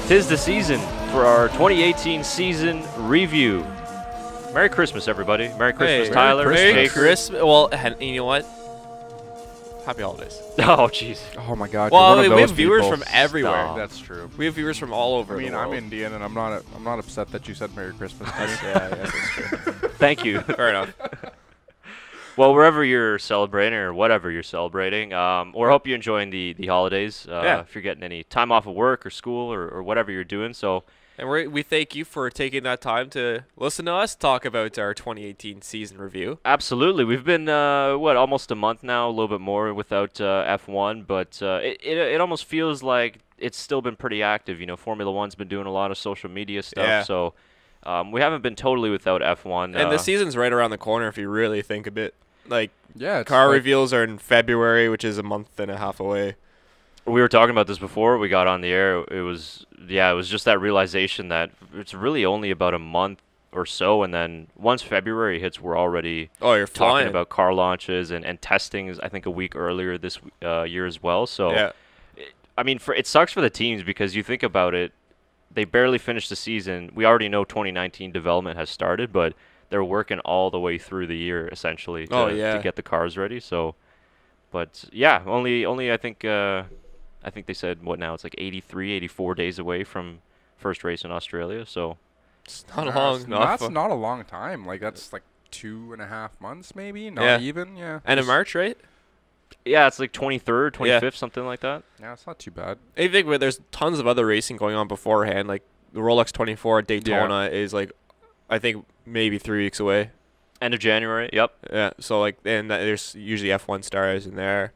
'Tis the season for our 2018 season review. Merry Christmas, everybody. Merry Christmas, Tyler. Merry Christmas. Well, you know what? Happy holidays. Oh, jeez. Oh my God. Well, we have viewers from everywhere. Stop. That's true. We have viewers from all over. I mean, the world. I'm Indian, and I'm not upset that you said Merry Christmas. Yeah, that's true. Thank you. Fair enough. Well, wherever you're celebrating or whatever you're celebrating, or hope you're enjoying the holidays. If you're getting any time off of work or school or whatever you're doing. So, and we thank you for taking that time to listen to us talk about our 2018 season review. Absolutely. We've been, almost a month now, a little bit more without F1, but it almost feels like it's still been pretty active. You know, Formula One's been doing a lot of social media stuff, so we haven't been totally without F1. And the season's right around the corner if you really think a bit. Like, yeah, car reveals are in February, which is a month and a half away. We were talking about this before we got on the air. It was just that realization that it's really only about a month or so, and then once February hits, we're already you're talking flying. about car launches and testing is, I think, a week earlier this year as well. So, yeah. I mean, it sucks for the teams because you think about it, they barely finished the season. We already know 2019 development has started, but they're working all the way through the year essentially to get the cars ready. So, but yeah, only I think they said what now? It's like 83, 84 days away from first race in Australia. So it's not long. That's not a long time. Like that's like 2.5 months, maybe. Not even. Yeah. And in March, right? Yeah, it's like 23rd, 25th, something like that. Yeah, it's not too bad. I think there's tons of other racing going on beforehand. Like the Rolex 24 at Daytona is like, I think maybe 3 weeks away. End of January. Yep. Yeah. So like, and there's usually F1 stars in there,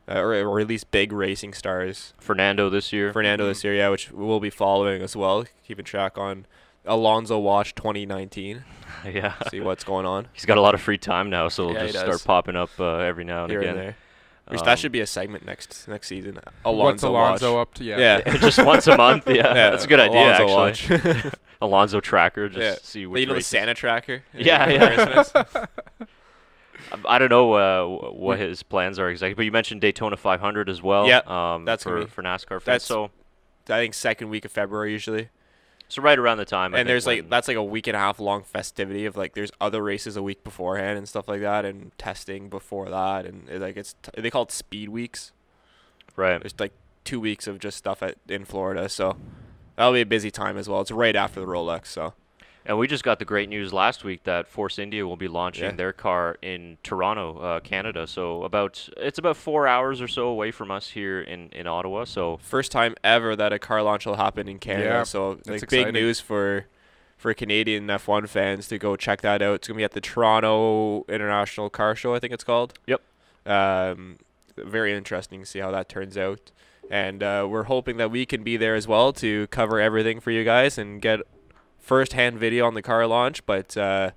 or at least big racing stars. Fernando this year, yeah, which we'll be following as well, keeping track on. Alonso Watch 2019. Yeah. See what's going on. He's got a lot of free time now, so it'll just he start popping up every now and here again. And there. That should be a segment next season. What's Alonso up to? Yeah. Just once a month. Yeah, that's a good idea, Alonso actually. Alonso tracker, just see which. You know the races. Santa tracker. Yeah. I don't know what his plans are exactly, but you mentioned Daytona 500 as well. Yeah, that's for NASCAR fans. So I think second week of February usually. So right around the time. And there's that's like a week and a half long festivity of like there's other races a week beforehand and stuff like that, and testing before that, and they call it speed weeks. Right. There's like 2 weeks of just stuff in Florida, so that'll be a busy time as well. It's right after the Rolex, so. And we just got the great news last week that Force India will be launching their car in Toronto, Canada. So it's about 4 hours or so away from us here in Ottawa. So first time ever that a car launch will happen in Canada. Yeah, so like exciting. Big news for Canadian F1 fans to go check that out. It's gonna be at the Toronto International Car Show, I think it's called. Yep. Very interesting to see how that turns out. And we're hoping that we can be there as well to cover everything for you guys and get first-hand video on the car launch, but it's a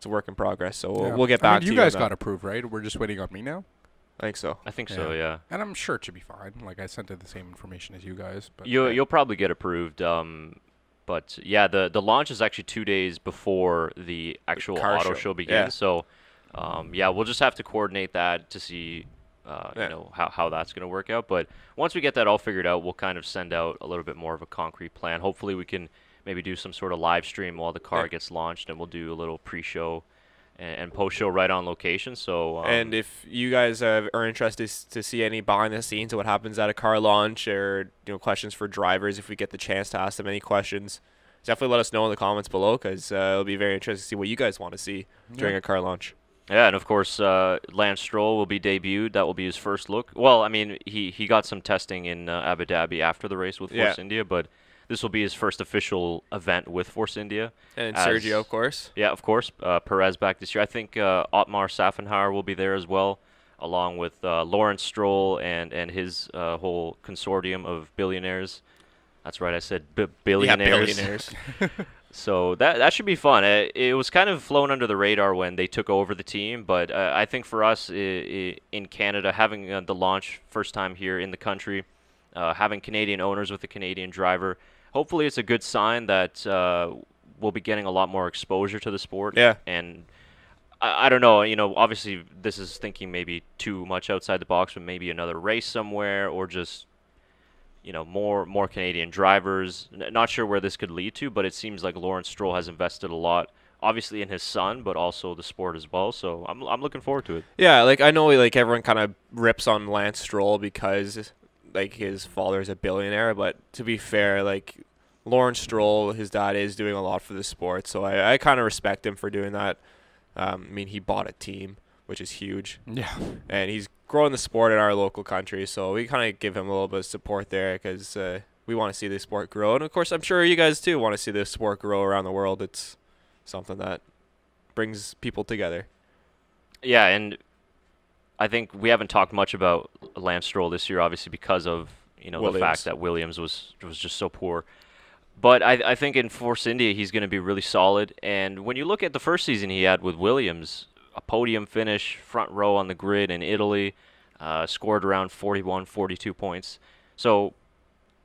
work in progress, so we'll get back to you. You guys got approved, right? We're just waiting on me now? I think so. I think so, yeah. And I'm sure it should be fine. Like, I sent it the same information as you guys. But You'll probably get approved. But, yeah, the launch is actually 2 days before the actual auto show begins. Yeah. So, we'll just have to coordinate that to see how that's going to work out. But once we get that all figured out, we'll kind of send out a little bit more of a concrete plan. Hopefully we can maybe do some sort of live stream while the car gets launched, and we'll do a little pre-show and post-show right on location. So, and if you guys are interested to see any behind the scenes of what happens at a car launch, or questions for drivers, if we get the chance to ask them any questions, definitely let us know in the comments below, because it'll be very interesting to see what you guys want to see during a car launch. Yeah, and of course, Lance Stroll will be debuted. That will be his first look. Well, I mean, he got some testing in Abu Dhabi after the race with Force India, but this will be his first official event with Force India. And Sergio, of course. Yeah, of course. Perez back this year. I think Otmar Safenhauer will be there as well, along with Lawrence Stroll and his whole consortium of billionaires. That's right, I said billionaires. Yeah, billionaires. So that should be fun. It was kind of flown under the radar when they took over the team, but I think for us in Canada, having the launch first time here in the country, having Canadian owners with a Canadian driver, hopefully it's a good sign that we'll be getting a lot more exposure to the sport. Yeah. And I don't know, obviously this is thinking maybe too much outside the box, but maybe another race somewhere, or just more Canadian drivers. Not sure where this could lead to, but it seems like Lawrence Stroll has invested a lot, obviously in his son, but also the sport as well. So I'm looking forward to it. Yeah, like I know like everyone kind of rips on Lance Stroll because like his father is a billionaire, but to be fair, like Lawrence Stroll, his dad is doing a lot for the sport, so I kind of respect him for doing that. I mean, he bought a team, which is huge. Yeah. And he's growing the sport in our local country, so we kind of give him a little bit of support there because we want to see the sport grow. And, of course, I'm sure you guys, too, want to see the sport grow around the world. It's something that brings people together. Yeah, and I think we haven't talked much about Lance Stroll this year, obviously, because of the fact that Williams was just so poor. But I think in Force India, he's going to be really solid. And when you look at the first season he had with Williams, a podium finish, front row on the grid in Italy, scored around 41, 42 points. So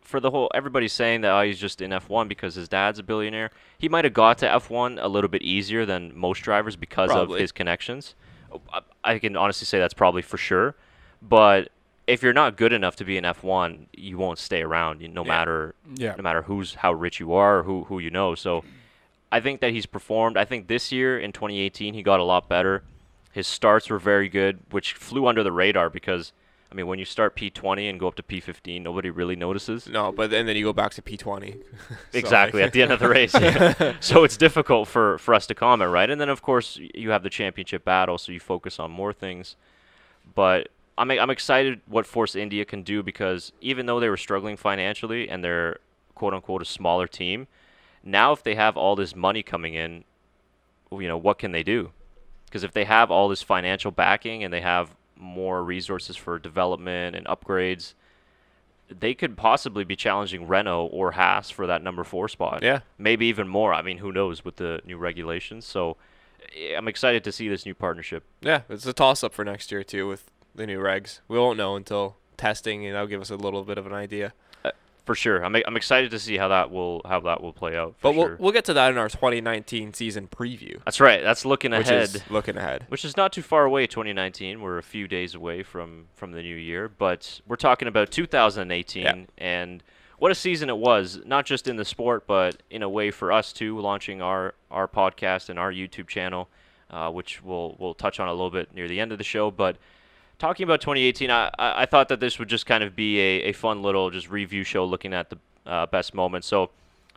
for everybody's saying that he's just in F1 because his dad's a billionaire. He might have got to F1 a little bit easier than most drivers because of his connections. I can honestly say that's probably for sure. But if you're not good enough to be in F1, you won't stay around, no matter how rich you are or who you know. So I think that he's performed. I think this year in 2018 he got a lot better. His starts were very good, which flew under the radar because, I mean, when you start P20 and go up to P15, nobody really notices. No, but then you go back to P20. Exactly, at the end of the race. Yeah. So it's difficult for us to comment, right? And then, of course, you have the championship battle, so you focus on more things. But I'm excited what Force India can do because even though they were struggling financially and they're, quote-unquote, a smaller team, now if they have all this money coming in, what can they do? Because if they have all this financial backing and they have more resources for development and upgrades, they could possibly be challenging Renault or Haas for that number 4 spot. Yeah. Maybe even more. I mean, who knows with the new regulations. So I'm excited to see this new partnership. Yeah, it's a toss-up for next year, too, with the new regs. We won't know until testing, and that'll give us a little bit of an idea. For sure, I'm excited to see how that will play out. But we'll get to that in our 2019 season preview. That's right. That's looking ahead. Which is not too far away. 2019. We're a few days away from the new year, but we're talking about 2018 and what a season it was. Not just in the sport, but in a way for us too, launching our podcast and our YouTube channel, which we'll touch on a little bit near the end of the show, but. Talking about 2018, I thought that this would just kind of be a fun little just review show looking at the best moments. So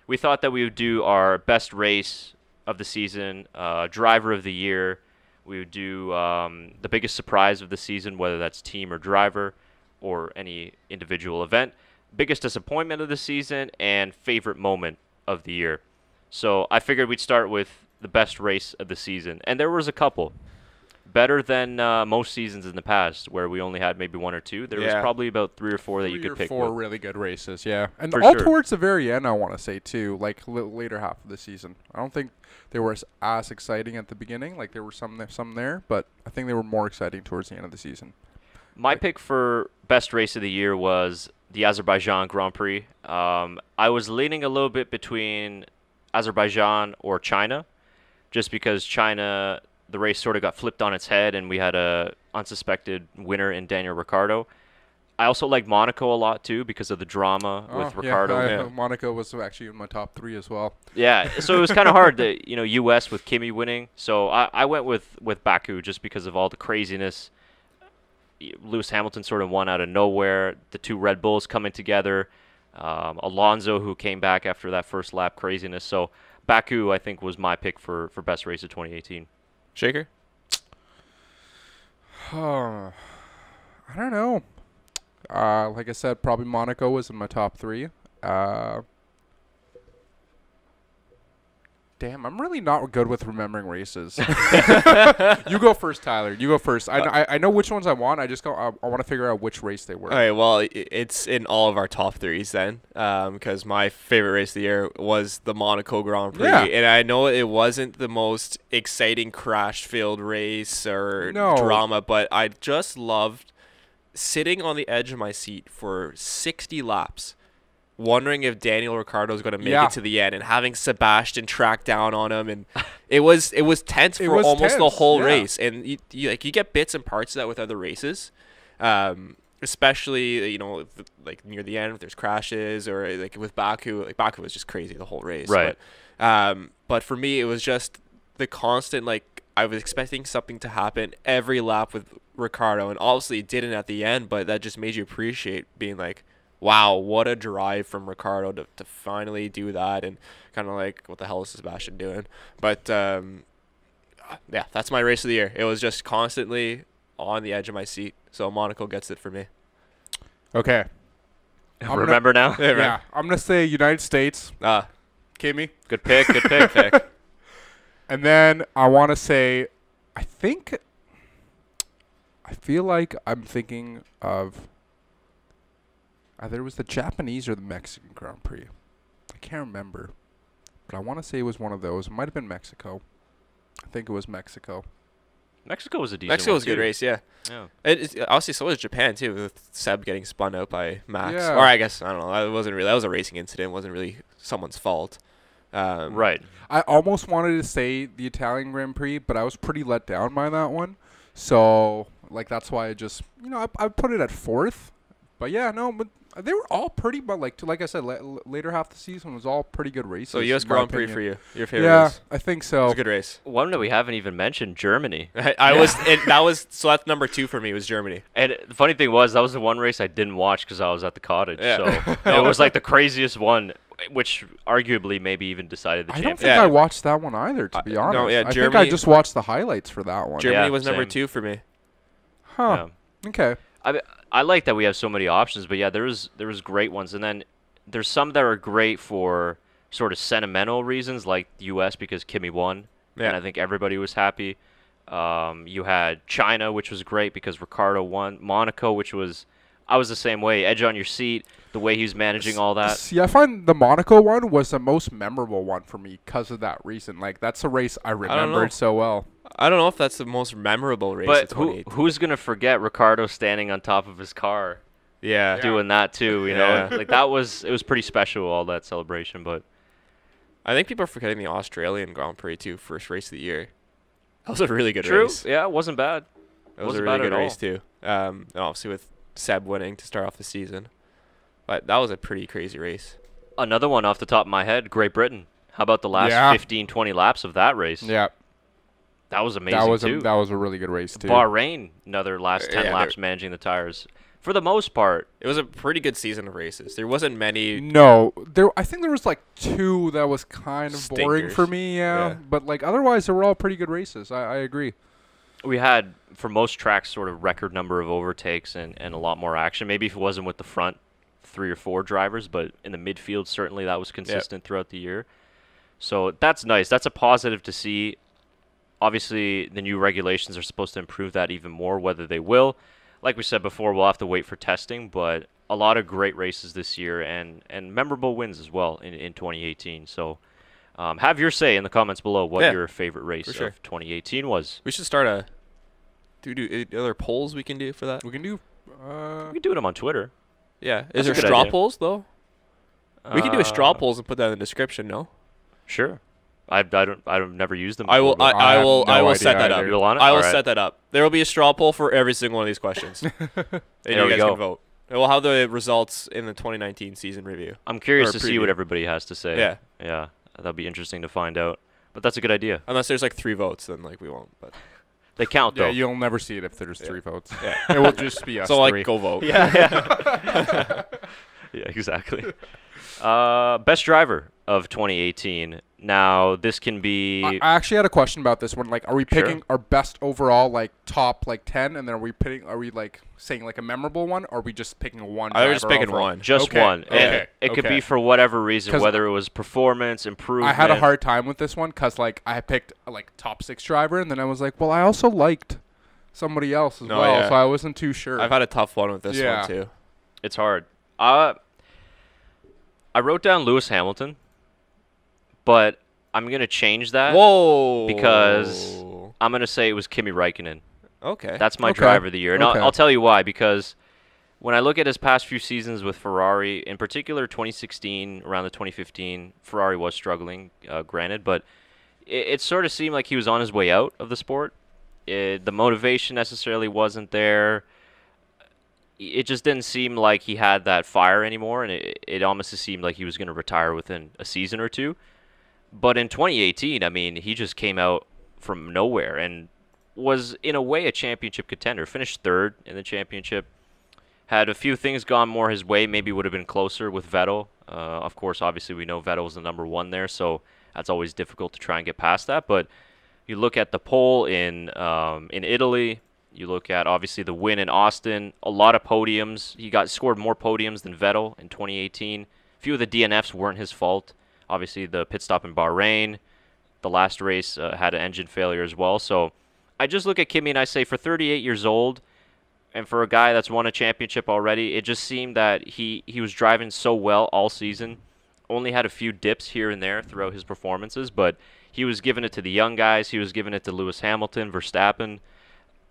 we thought that we would do our best race of the season, driver of the year. We would do the biggest surprise of the season, whether that's team or driver or any individual event, biggest disappointment of the season, and favorite moment of the year. So I figured we'd start with the best race of the season. And there was a couple. Better than most seasons in the past, where we only had maybe 1 or 2. There was probably about 3 or 4 that you could pick. 4 really good races, yeah. And towards the very end, I want to say, too, like later half of the season. I don't think they were as exciting at the beginning. Like, there were some there, but I think they were more exciting towards the end of the season. My pick for best race of the year was the Azerbaijan Grand Prix. I was leaning a little bit between Azerbaijan or China, just because China... The race sort of got flipped on its head, and we had a unsuspected winner in Daniel Ricciardo. I also like Monaco a lot, too, because of the drama with Ricciardo. Monaco was actually in my top 3 as well. Yeah, so it was kind of hard that, U.S. with Kimi winning. So I went with Baku just because of all the craziness. Lewis Hamilton sort of won out of nowhere. The 2 Red Bulls coming together. Alonso, who came back after that first lap craziness. So Baku, I think, was my pick for best race of 2018. Shaker? I don't know. Like I said, probably Monaco was in my top 3. Damn, I'm really not good with remembering races. You go first, Tyler. You go first. I know which ones I want. I want to figure out which race they were. All right, well, it's in all of our top 3s then, because my favorite race of the year was the Monaco Grand Prix. Yeah. And I know it wasn't the most exciting crash-filled race or drama, but I just loved sitting on the edge of my seat for 60 laps, wondering if Daniel Ricciardo was going to make it to the end, and having Sebastian track down on him, and it was tense almost the whole race. And you get bits and parts of that with other races, especially like near the end if there's crashes or like with Baku. Like Baku was just crazy the whole race. Right. But for me, it was just the constant, like, I was expecting something to happen every lap with Ricciardo, and obviously it didn't at the end, but that just made you appreciate being like, wow, what a drive from Ricciardo to finally do that, and kind of like, what the hell is Sebastian doing? But yeah, that's my race of the year. It was just constantly on the edge of my seat, so Monaco gets it for me. Okay. Remember now? Yeah, I'm going to say United States. Kimi. Good pick, good pick. And then I want to say, I feel like I'm thinking of either it was the Japanese or the Mexican Grand Prix. I can't remember. But I want to say it was one of those. It might have been Mexico. I think it was Mexico. Mexico was a decent Mexico was a one, good race, yeah. Obviously, so was Japan, too, with Seb getting spun out by Max. Yeah. Or I guess, I don't know. That was a racing incident. It wasn't really someone's fault. Right. I almost wanted to say the Italian Grand Prix, but I was pretty let down by that one. So, like, that's why I just, I put it at 4th. But yeah, no, but they were all pretty, but like I said, later half the season was all pretty good races. So U.S. Grand Prix for you, your favorite race? Yeah, I think so. It was a good race. One that we haven't even mentioned, Germany. So that's number 2 for me, was Germany. And the funny thing was, that was the one race I didn't watch because I was at the cottage. Yeah. So it was like the craziest one, which arguably maybe even decided the I championship. don't think I watched that one either, to be honest. No, yeah, I think I just watched the highlights for that one. Germany Yeah, was number same. 2 for me. Huh. Yeah. Okay. I like that we have so many options, but yeah, there was great ones, and then there's some that are great for sort of sentimental reasons, like the U.S. because Kimi won, and I think everybody was happy. You had China, which was great because Ricciardo won. Monaco, which was I was the same way, edge on your seat, the way he was managing all that. See, I find the Monaco one was the most memorable one for me because of that reason. Like, that's a race I remembered so well. I don't know if that's the most memorable race But of 2018. who's going to forget Ricciardo standing on top of his car doing that too, you know? Like, it was pretty special, all that celebration. But I think people are forgetting the Australian Grand Prix, too, first race of the year. That was a really good race. True, yeah, it wasn't bad. It was a really good race, too. And obviously with Seb winning to start off the season. But that was a pretty crazy race. Another one off the top of my head, Great Britain. How about the last 15, 20 laps of that race? Yeah. That was amazing, too. That was a really good race, too. Bahrain, another last 10 laps managing the tires. For the most part, it was a pretty good season of races. There wasn't many. No, I think there was like 2 that was kind of boring for me, But like otherwise, they were all pretty good races. I agree. We had, for most tracks, sort of record number of overtakes and a lot more action. Maybe if it wasn't with the front 3 or 4 drivers, but in the midfield, certainly that was consistent throughout the year. So that's nice. That's a positive to see. Obviously, the new regulations are supposed to improve that even more, whether they will. Like we said before, we'll have to wait for testing, but a lot of great races this year and memorable wins as well in 2018. So have your say in the comments below what your favorite race of 2018 was. We should start do other polls we can do for that? We can do them on Twitter. Yeah. Is there straw polls, though? We can do a straw polls and put that in the description, no? Sure. I've never used them. I will set that up. You'll on it? I will set that up. There will be a straw poll for every single one of these questions. And you guys can vote. And we'll have the results in the 2019 season review. I'm curious to see what everybody has to say. Yeah. Yeah. That'll be interesting to find out. But that's a good idea. Unless there's like 3 votes, then like we won't. But they count though. Yeah, you'll never see it if there's 3 votes. Yeah. It will just be us. So like go vote. Yeah. Yeah, exactly. Best driver of 2018. Now, this can be... I actually had a question about this one. Like, are we picking our best overall, like, top, like, 10, and then are we, like, saying, like, a memorable one, or are we just picking one driver? I was just picking one. Just one. Okay. It could be for whatever reason, whether it was performance, improvement. I had a hard time with this one because, like, I picked, like, top 6 driver, and then I was like, well, I also liked somebody else as well, so I wasn't too sure. I've had a tough one with this one, too. It's hard. I wrote down Lewis Hamilton, but I'm going to change that. Whoa. Because I'm going to say it was Kimi Räikkönen. Okay. That's my driver of the year. And I'll tell you why. Because when I look at his past few seasons with Ferrari, in particular 2016, around the 2015, Ferrari was struggling, granted. But it sort of seemed like he was on his way out of the sport. The motivation necessarily wasn't there. it just didn't seem like he had that fire anymore, and it almost seemed like he was going to retire within a season or two. But in 2018, I mean, he just came out from nowhere and was, in a way, a championship contender. Finished third in the championship. Had a few things gone more his way, maybe would have been closer with Vettel. Of course, obviously, we know Vettel was the #1 there, so that's always difficult to try and get past that. But you look at the pole in Italy. You look at, obviously, the win in Austin. A lot of podiums. He scored more podiums than Vettel in 2018. A few of the DNFs weren't his fault. Obviously, the pit stop in Bahrain. The last race had an engine failure as well. So I just look at Kimi and I say, for 38 years old, and for a guy that's won a championship already, it just seemed that he was driving so well all season. Only had a few dips here and there throughout his performances, but he was giving it to the young guys. He was giving it to Lewis Hamilton, Verstappen.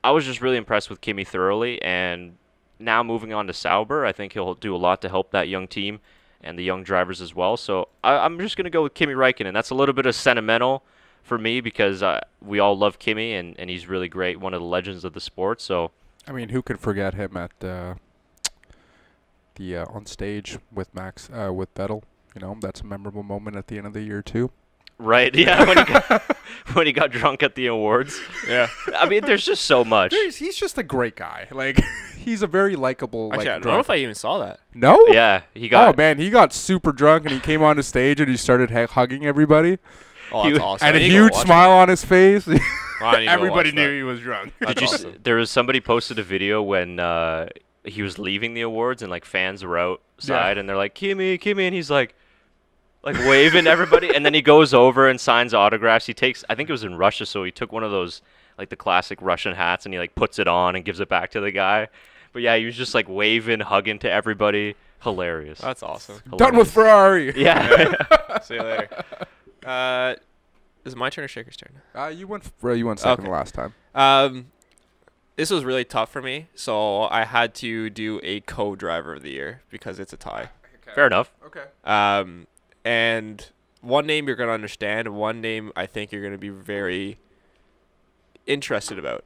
I was just really impressed with Kimi thoroughly, and now moving on to Sauber, I think he'll do a lot to help that young team and the young drivers as well. So I'm just going to go with Kimi Räikkönen. That's a little bit of sentimental for me because we all love Kimi, and he's really great, one of the legends of the sport. So, I mean, who could forget him at the on stage with with Vettel? You know, that's a memorable moment at the end of the year too. Right, yeah, when he got drunk at the awards. Yeah. I mean, there's just so much. He's just a great guy. Like, he's a very likable. Actually, I don't know if I even saw that. No? Yeah, he got. Oh man, he got super drunk and he came on the stage and he started hugging everybody. Oh, that's awesome. And a huge smile on his face. Everybody knew he was drunk. Did you see, there was somebody posted a video when he was leaving the awards and like fans were outside and they're like, Kimi, and he's like waving everybody, and then he goes over and signs autographs. He takes, I think it was in Russia, so he took one of those, like the classic Russian hats, and he like puts it on and gives it back to the guy. But yeah, he was just like waving, hugging to everybody. Hilarious. That's awesome. Hilarious. Done with Ferrari. Yeah. See you later. Is it my turn or Shaker's turn? You went second last time. This was really tough for me, so I had to do a co-driver of the year because it's a tie. Okay. Fair enough. Okay. And one name you're going to understand, one name I think you're going to be very interested about.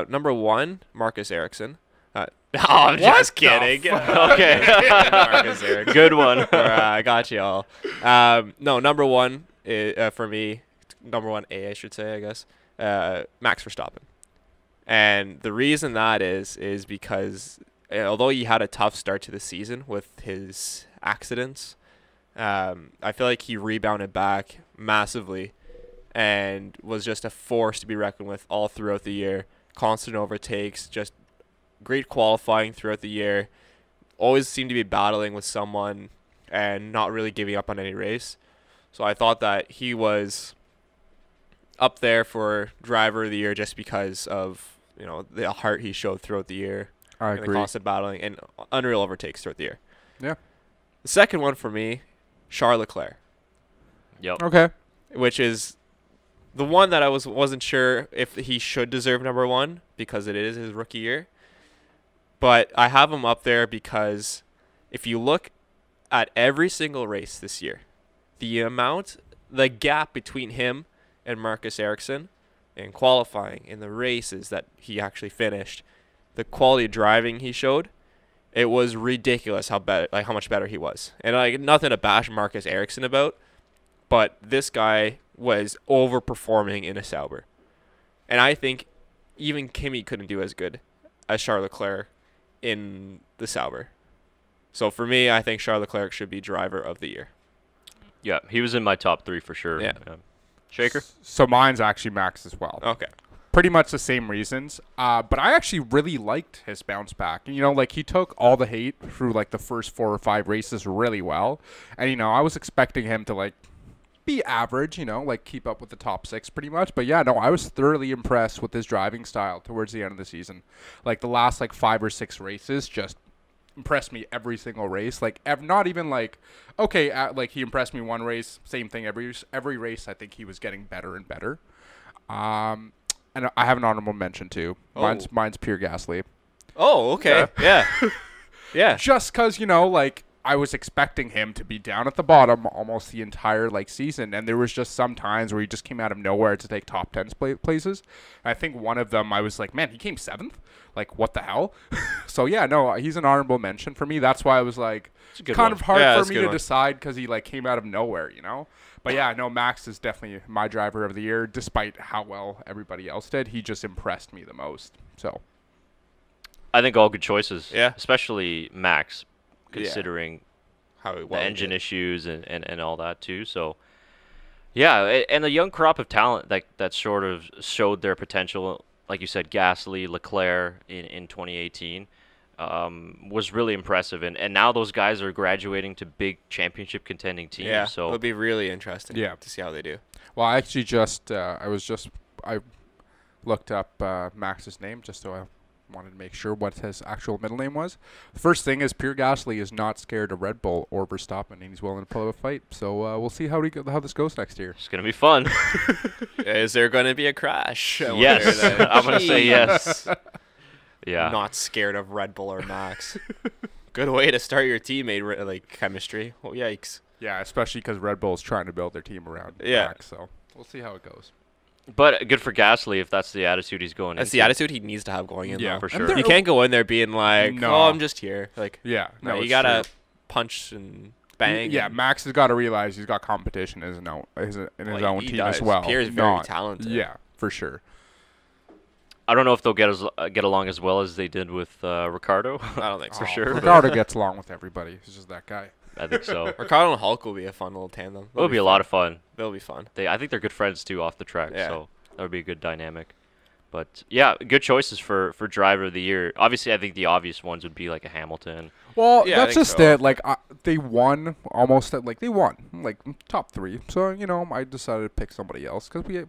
Number 1, Marcus Ericsson. I'm just kidding. Okay. Marcus Ericsson. Good one. I got you all. No, number 1 for me, number 1A, I should say, I guess, Max Verstappen. And the reason that is because although he had a tough start to the season with his accidents, I feel like he rebounded back massively and was just a force to be reckoned with all throughout the year. Constant overtakes, just great qualifying throughout the year. Always seemed to be battling with someone and not really giving up on any race. So I thought that he was up there for driver of the year just because of, you know, the heart he showed throughout the year. I and agree. the constant battling and unreal overtakes throughout the year. Yeah. The second one for me, Charles Leclerc. Yep. Okay. Which is the one that I wasn't sure if he should deserve number 1 because it is his rookie year. But I have him up there because if you look at every single race this year, the gap between him and Marcus Ericsson in qualifying, in the races that he actually finished, the quality of driving he showed, it was ridiculous how much better he was. And like nothing to bash Marcus Ericsson about, but this guy was overperforming in a Sauber. And I think even Kimi couldn't do as good as Charles Leclerc in the Sauber. So for me, I think Charles Leclerc should be driver of the year. Yeah, he was in my top 3 for sure. Yeah. Shaker? So mine's actually Max as well. Okay. Pretty much the same reasons. But I actually really liked his bounce back. You know, like he took all the hate through like the first 4 or 5 races really well. And, you know, I was expecting him to like be average, you know, like keep up with the top 6 pretty much. But yeah, no, I was thoroughly impressed with his driving style towards the end of the season. Like the last like 5 or 6 races just impressed me every single race. Like not even like, okay, like he impressed me one race, same thing every race. I think he was getting better and better. And I have an honorable mention too. Mine's Pierre Gasly. Oh, okay. Yeah. Yeah. Just because, you know, like I was expecting him to be down at the bottom almost the entire like season, and there was just some times where he just came out of nowhere to take top 10 places. And I think one of them I was like, man, he came 7th. Like, what the hell? So yeah, no, he's an honorable mention for me. That's why I was like, kind of hard for me to decide because he like came out of nowhere, you know. But yeah, no, Max is definitely my driver of the year, despite how well everybody else did. He just impressed me the most. So I think all good choices. Yeah, especially Max, considering how the engine issues and all that too. So yeah, and the young crop of talent that sort of showed their potential, like you said, Gasly, Leclerc in 2018. Was really impressive, and now those guys are graduating to big championship contending teams. Yeah, so it'll be really interesting. To see how they do. Well, I actually I looked up Max's name just so I wanted to make sure what his actual middle name was. The first thing is Pierre Gasly is not scared of Red Bull or Verstappen, and he's willing to put up a fight. So we'll see how this goes next year. It's gonna be fun. Is there going to be a crash? Yes, I'm gonna say yes. Yeah. Not scared of Red Bull or Max. Good way to start your teammate like chemistry. Oh, yikes. Yeah, especially because Red Bull's trying to build their team around Max. So we'll see how it goes. But good for Gasly if that's the attitude he's going in. That's the attitude he needs to have going in, though. For sure. You can't go in there being like, oh, I'm just here. Like, no, you got to punch and bang. Yeah, Max has got to realize he's got competition in his own team as well. Pierre's very talented. Yeah, for sure. I don't know if they'll get along as well as they did with Ricardo. I don't think so. For sure. Ricardo gets along with everybody. He's just that guy. I think so. Ricardo and Hulk will be a fun little tandem. It'll be a lot of fun. They'll be fun. I think they're good friends too off the track. Yeah. So that would be a good dynamic. But yeah, good choices for driver of the year. Obviously, I think the obvious ones would be like a Hamilton. Well, that's just it. Like they won almost. They won like top 3. So I decided to pick somebody else because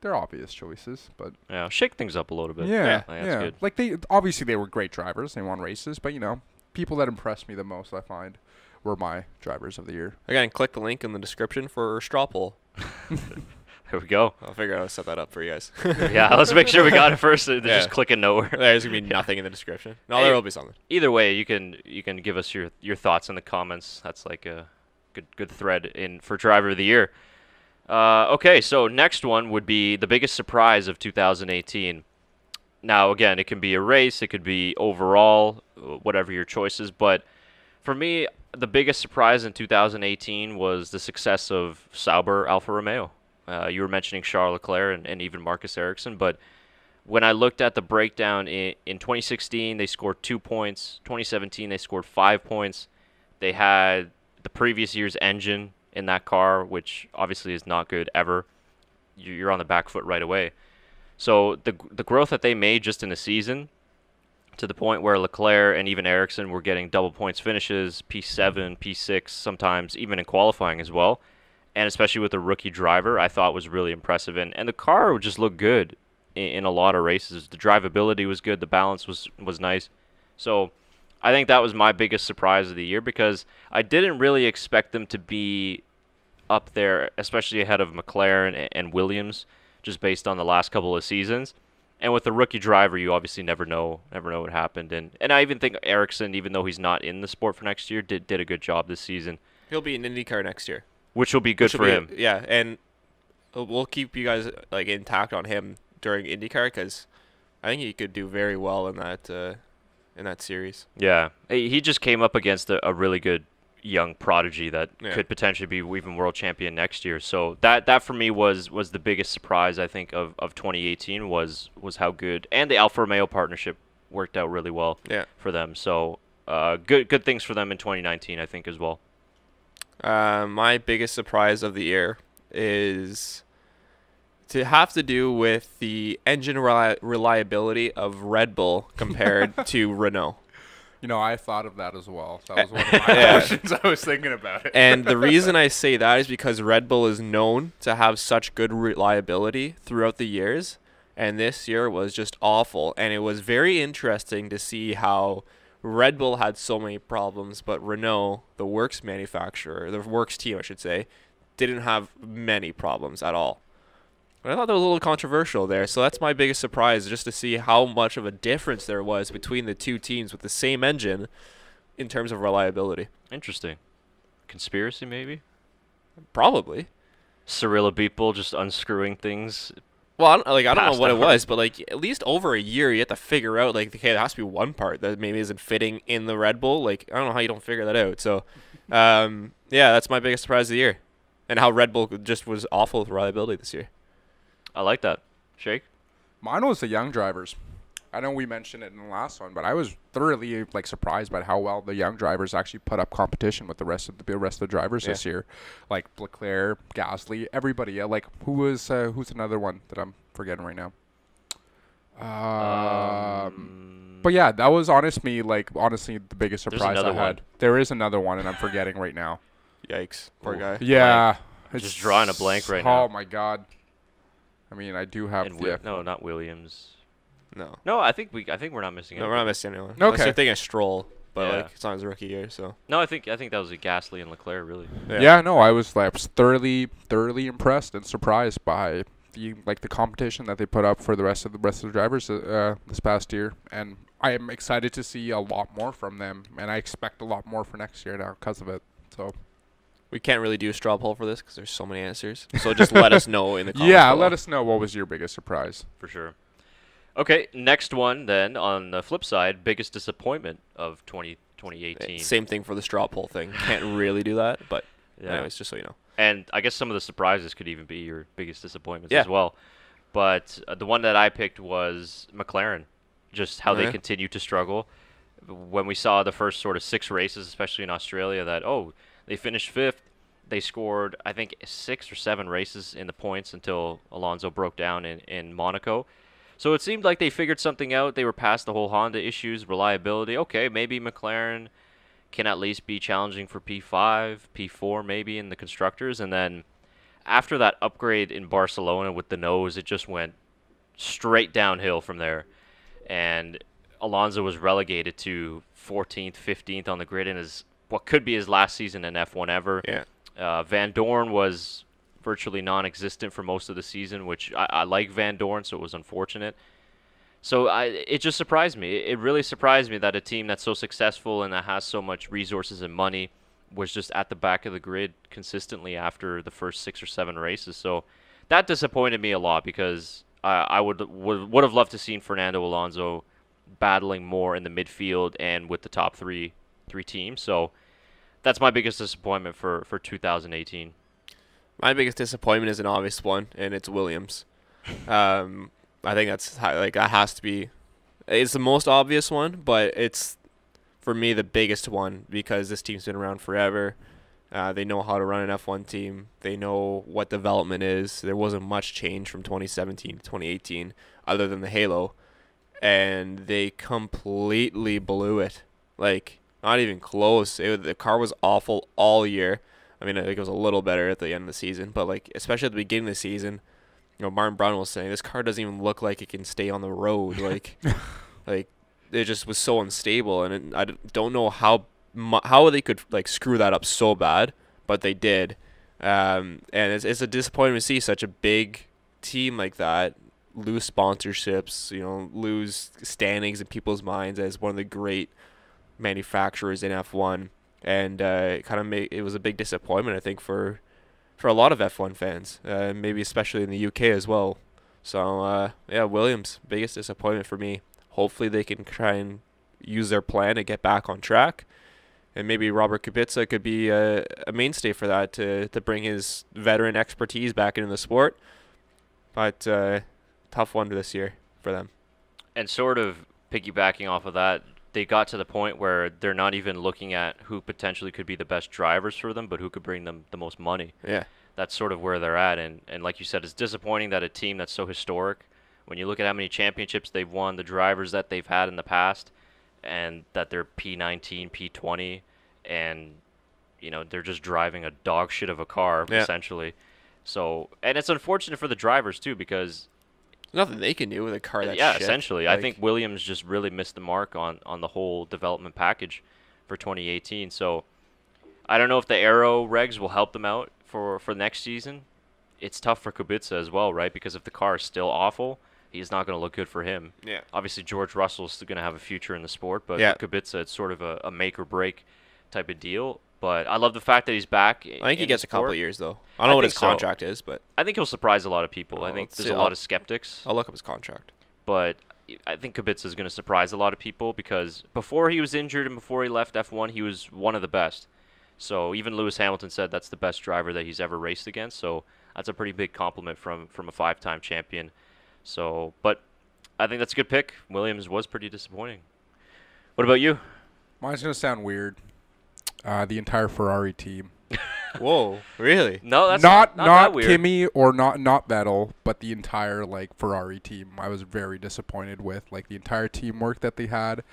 they're obvious choices, but shake things up a little bit. Yeah, that's good. Like they were great drivers. They won races, but people that impressed me the most, I find, were my drivers of the year. Again, click the link in the description for straw poll. There we go. I'll figure out how to set that up for you guys. Yeah, let's make sure we got it first. They're just clicking nowhere. There's gonna be nothing in the description. No, there will be something. Either way, you can give us your thoughts in the comments. That's like a good thread for driver of the year. Okay, so next one would be the biggest surprise of 2018. Now, again, it can be a race, it could be overall, whatever your choice is. But for me, the biggest surprise in 2018 was the success of Sauber Alfa Romeo. You were mentioning Charles Leclerc and even Marcus Ericsson, but when I looked at the breakdown in 2016, they scored 2 points. 2017, they scored 5 points. They had the previous year's engine in that car, which obviously is not good ever. You're on the back foot right away. So the growth that they made just in a season, to the point where Leclerc and even Ericsson were getting double points finishes, P7, P6, sometimes even in qualifying as well. And especially with a rookie driver, I thought was really impressive. And the car would just look good in a lot of races. The drivability was good. The balance was nice. So I think that was my biggest surprise of the year because I didn't really expect them to be up there, especially ahead of McLaren and Williams, just based on the last couple of seasons. And with the rookie driver, you obviously never know what happened. And I even think Ericsson, even though he's not in the sport for next year, did a good job this season. He'll be in IndyCar next year. Which will be good for him. Yeah, and we'll keep you guys intact on him during IndyCar because I think he could do very well in that series. Yeah, he just came up against a really good young prodigy that could potentially be even world champion next year. So that for me was the biggest surprise I think of 2018 was how good, and the Alfa Romeo partnership worked out really well for them. So good things for them in 2019 I think as well. My biggest surprise of the year is to have to do with the engine reliability of Red Bull compared to Renault. I thought of that as well. That was one of my questions. I was thinking about it. And the reason I say that is because Red Bull is known to have such good reliability throughout the years, and this year was just awful. And it was very interesting to see how Red Bull had so many problems, but Renault, the works manufacturer, the works team, I should say, didn't have many problems at all. I thought that was a little controversial there, so that's my biggest surprise, just to see how much of a difference there was between the two teams with the same engine in terms of reliability. Interesting. Conspiracy, maybe? Probably. Cyril Abiteboul just unscrewing things Well, I don't know what it was, but like at least over a year, you have to figure out like, okay, there has to be one part that maybe isn't fitting in the Red Bull. Like, I don't know how you don't figure that out. So, yeah, that's my biggest surprise of the year, and how Red Bull just was awful with reliability this year. I like that. Shake? Mine was the young drivers. I know we mentioned it in the last one, but I was thoroughly like surprised by how well the young drivers actually put up competition with the rest of the drivers this year, like Leclerc, Gasly, everybody. Like who's another one that I'm forgetting right now? But yeah, that was honestly the biggest surprise I had. There is another one, and I'm forgetting right now. Yikes, poor guy. Yeah, it's just drawing a blank right now. Oh my god. I mean, I do have no, not Williams. No, I think we're not missing anyone. No, we're not missing anyone. Okay. Unless you're thinking of Stroll, but like it's not his rookie year, so. No, I think that was a Gasly and Leclerc, really. Yeah, no, I was thoroughly impressed and surprised by the competition that they put up for the rest of the drivers this past year, and I am excited to see a lot more from them, and I expect a lot more for next year now because of it. So. We can't really do a straw poll for this because there's so many answers. So just let us know in the comments. Yeah, let us know what was your biggest surprise. For sure. Okay, next one then, on the flip side, biggest disappointment of 2018. Same thing for the straw poll thing. Can't really do that, but anyways, just so you know. And I guess some of the surprises could even be your biggest disappointments as well. But the one that I picked was McLaren, just how they continue to struggle. When we saw the first sort of 6 races, especially in Australia, that, they finished 5th. They scored, I think, 6 or 7 races in the points until Alonso broke down in Monaco. So it seemed like they figured something out. They were past the whole Honda issues, reliability. Okay, maybe McLaren can at least be challenging for P5, P4 maybe in the Constructors. And then after that upgrade in Barcelona with the nose, it just went straight downhill from there. And Alonso was relegated to 14th, 15th on the grid in what could be his last season in F1 ever. Yeah. Van Dorn was virtually non-existent for most of the season, which I like Van Dorn, so it was unfortunate. So it just surprised me. It really surprised me that a team that's so successful and that has so much resources and money was just at the back of the grid consistently after the first 6 or 7 races. So that disappointed me a lot because I would have loved to seen Fernando Alonso battling more in the midfield and with the top three teams. So that's my biggest disappointment for 2018. My biggest disappointment is an obvious one, and it's Williams. I think that has to be. It's the most obvious one, but it's for me the biggest one because this team's been around forever. They know how to run an F1 team. They know what development is. There wasn't much change from 2017 to 2018 other than the halo, and they completely blew it. Like, not even close. The car was awful all year. I mean, I think it was a little better at the end of the season, but like especially at the beginning of the season, Martin Brown was saying this car doesn't even look like it can stay on the road. Like, like it just was so unstable, and I don't know how they could like screw that up so bad, but they did. And it's a disappointment to see such a big team like that lose sponsorships, lose standings in people's minds as one of the great manufacturers in F1. And it was a big disappointment, I think, for a lot of F1 fans, maybe especially in the UK as well. So, Williams, biggest disappointment for me. Hopefully they can try and use their plan to get back on track. And maybe Robert Kubica could be a mainstay for that to bring his veteran expertise back into the sport. But tough one this year for them. And sort of piggybacking off of that, they got to the point where they're not even looking at who potentially could be the best drivers for them, but who could bring them the most money. Yeah. That's sort of where they're at. And like you said, it's disappointing that a team that's so historic, when you look at how many championships they've won, the drivers that they've had in the past, and that they're P19, P20, and, they're just driving a dog shit of a car, essentially. So, and it's unfortunate for the drivers, too, because nothing they can do with a car that's shit. Essentially. I think Williams just really missed the mark on the whole development package for 2018. So I don't know if the aero regs will help them out for next season. It's tough for Kubica as well, right? Because if the car is still awful, he's not going to look good for him. Yeah. Obviously, George Russell's still going to have a future in the sport, but for Kubica, it's sort of a make or break type of deal. But I love the fact that he's back. I think he gets a couple of years, though. I don't know what his contract is, but I think he'll surprise a lot of people. I think there's a lot of skeptics. I'll look up his contract. But I think Kubica is going to surprise a lot of people because before he was injured and before he left F1, he was one of the best. So even Lewis Hamilton said that's the best driver that he's ever raced against. So that's a pretty big compliment from a 5-time champion. So, but I think that's a good pick. Williams was pretty disappointing. What about you? Mine's going to sound weird. The entire Ferrari team. Whoa, really? No, that's not that weird. Kimi or not Vettel, but the entire Ferrari team. I was very disappointed with the entire teamwork that they had.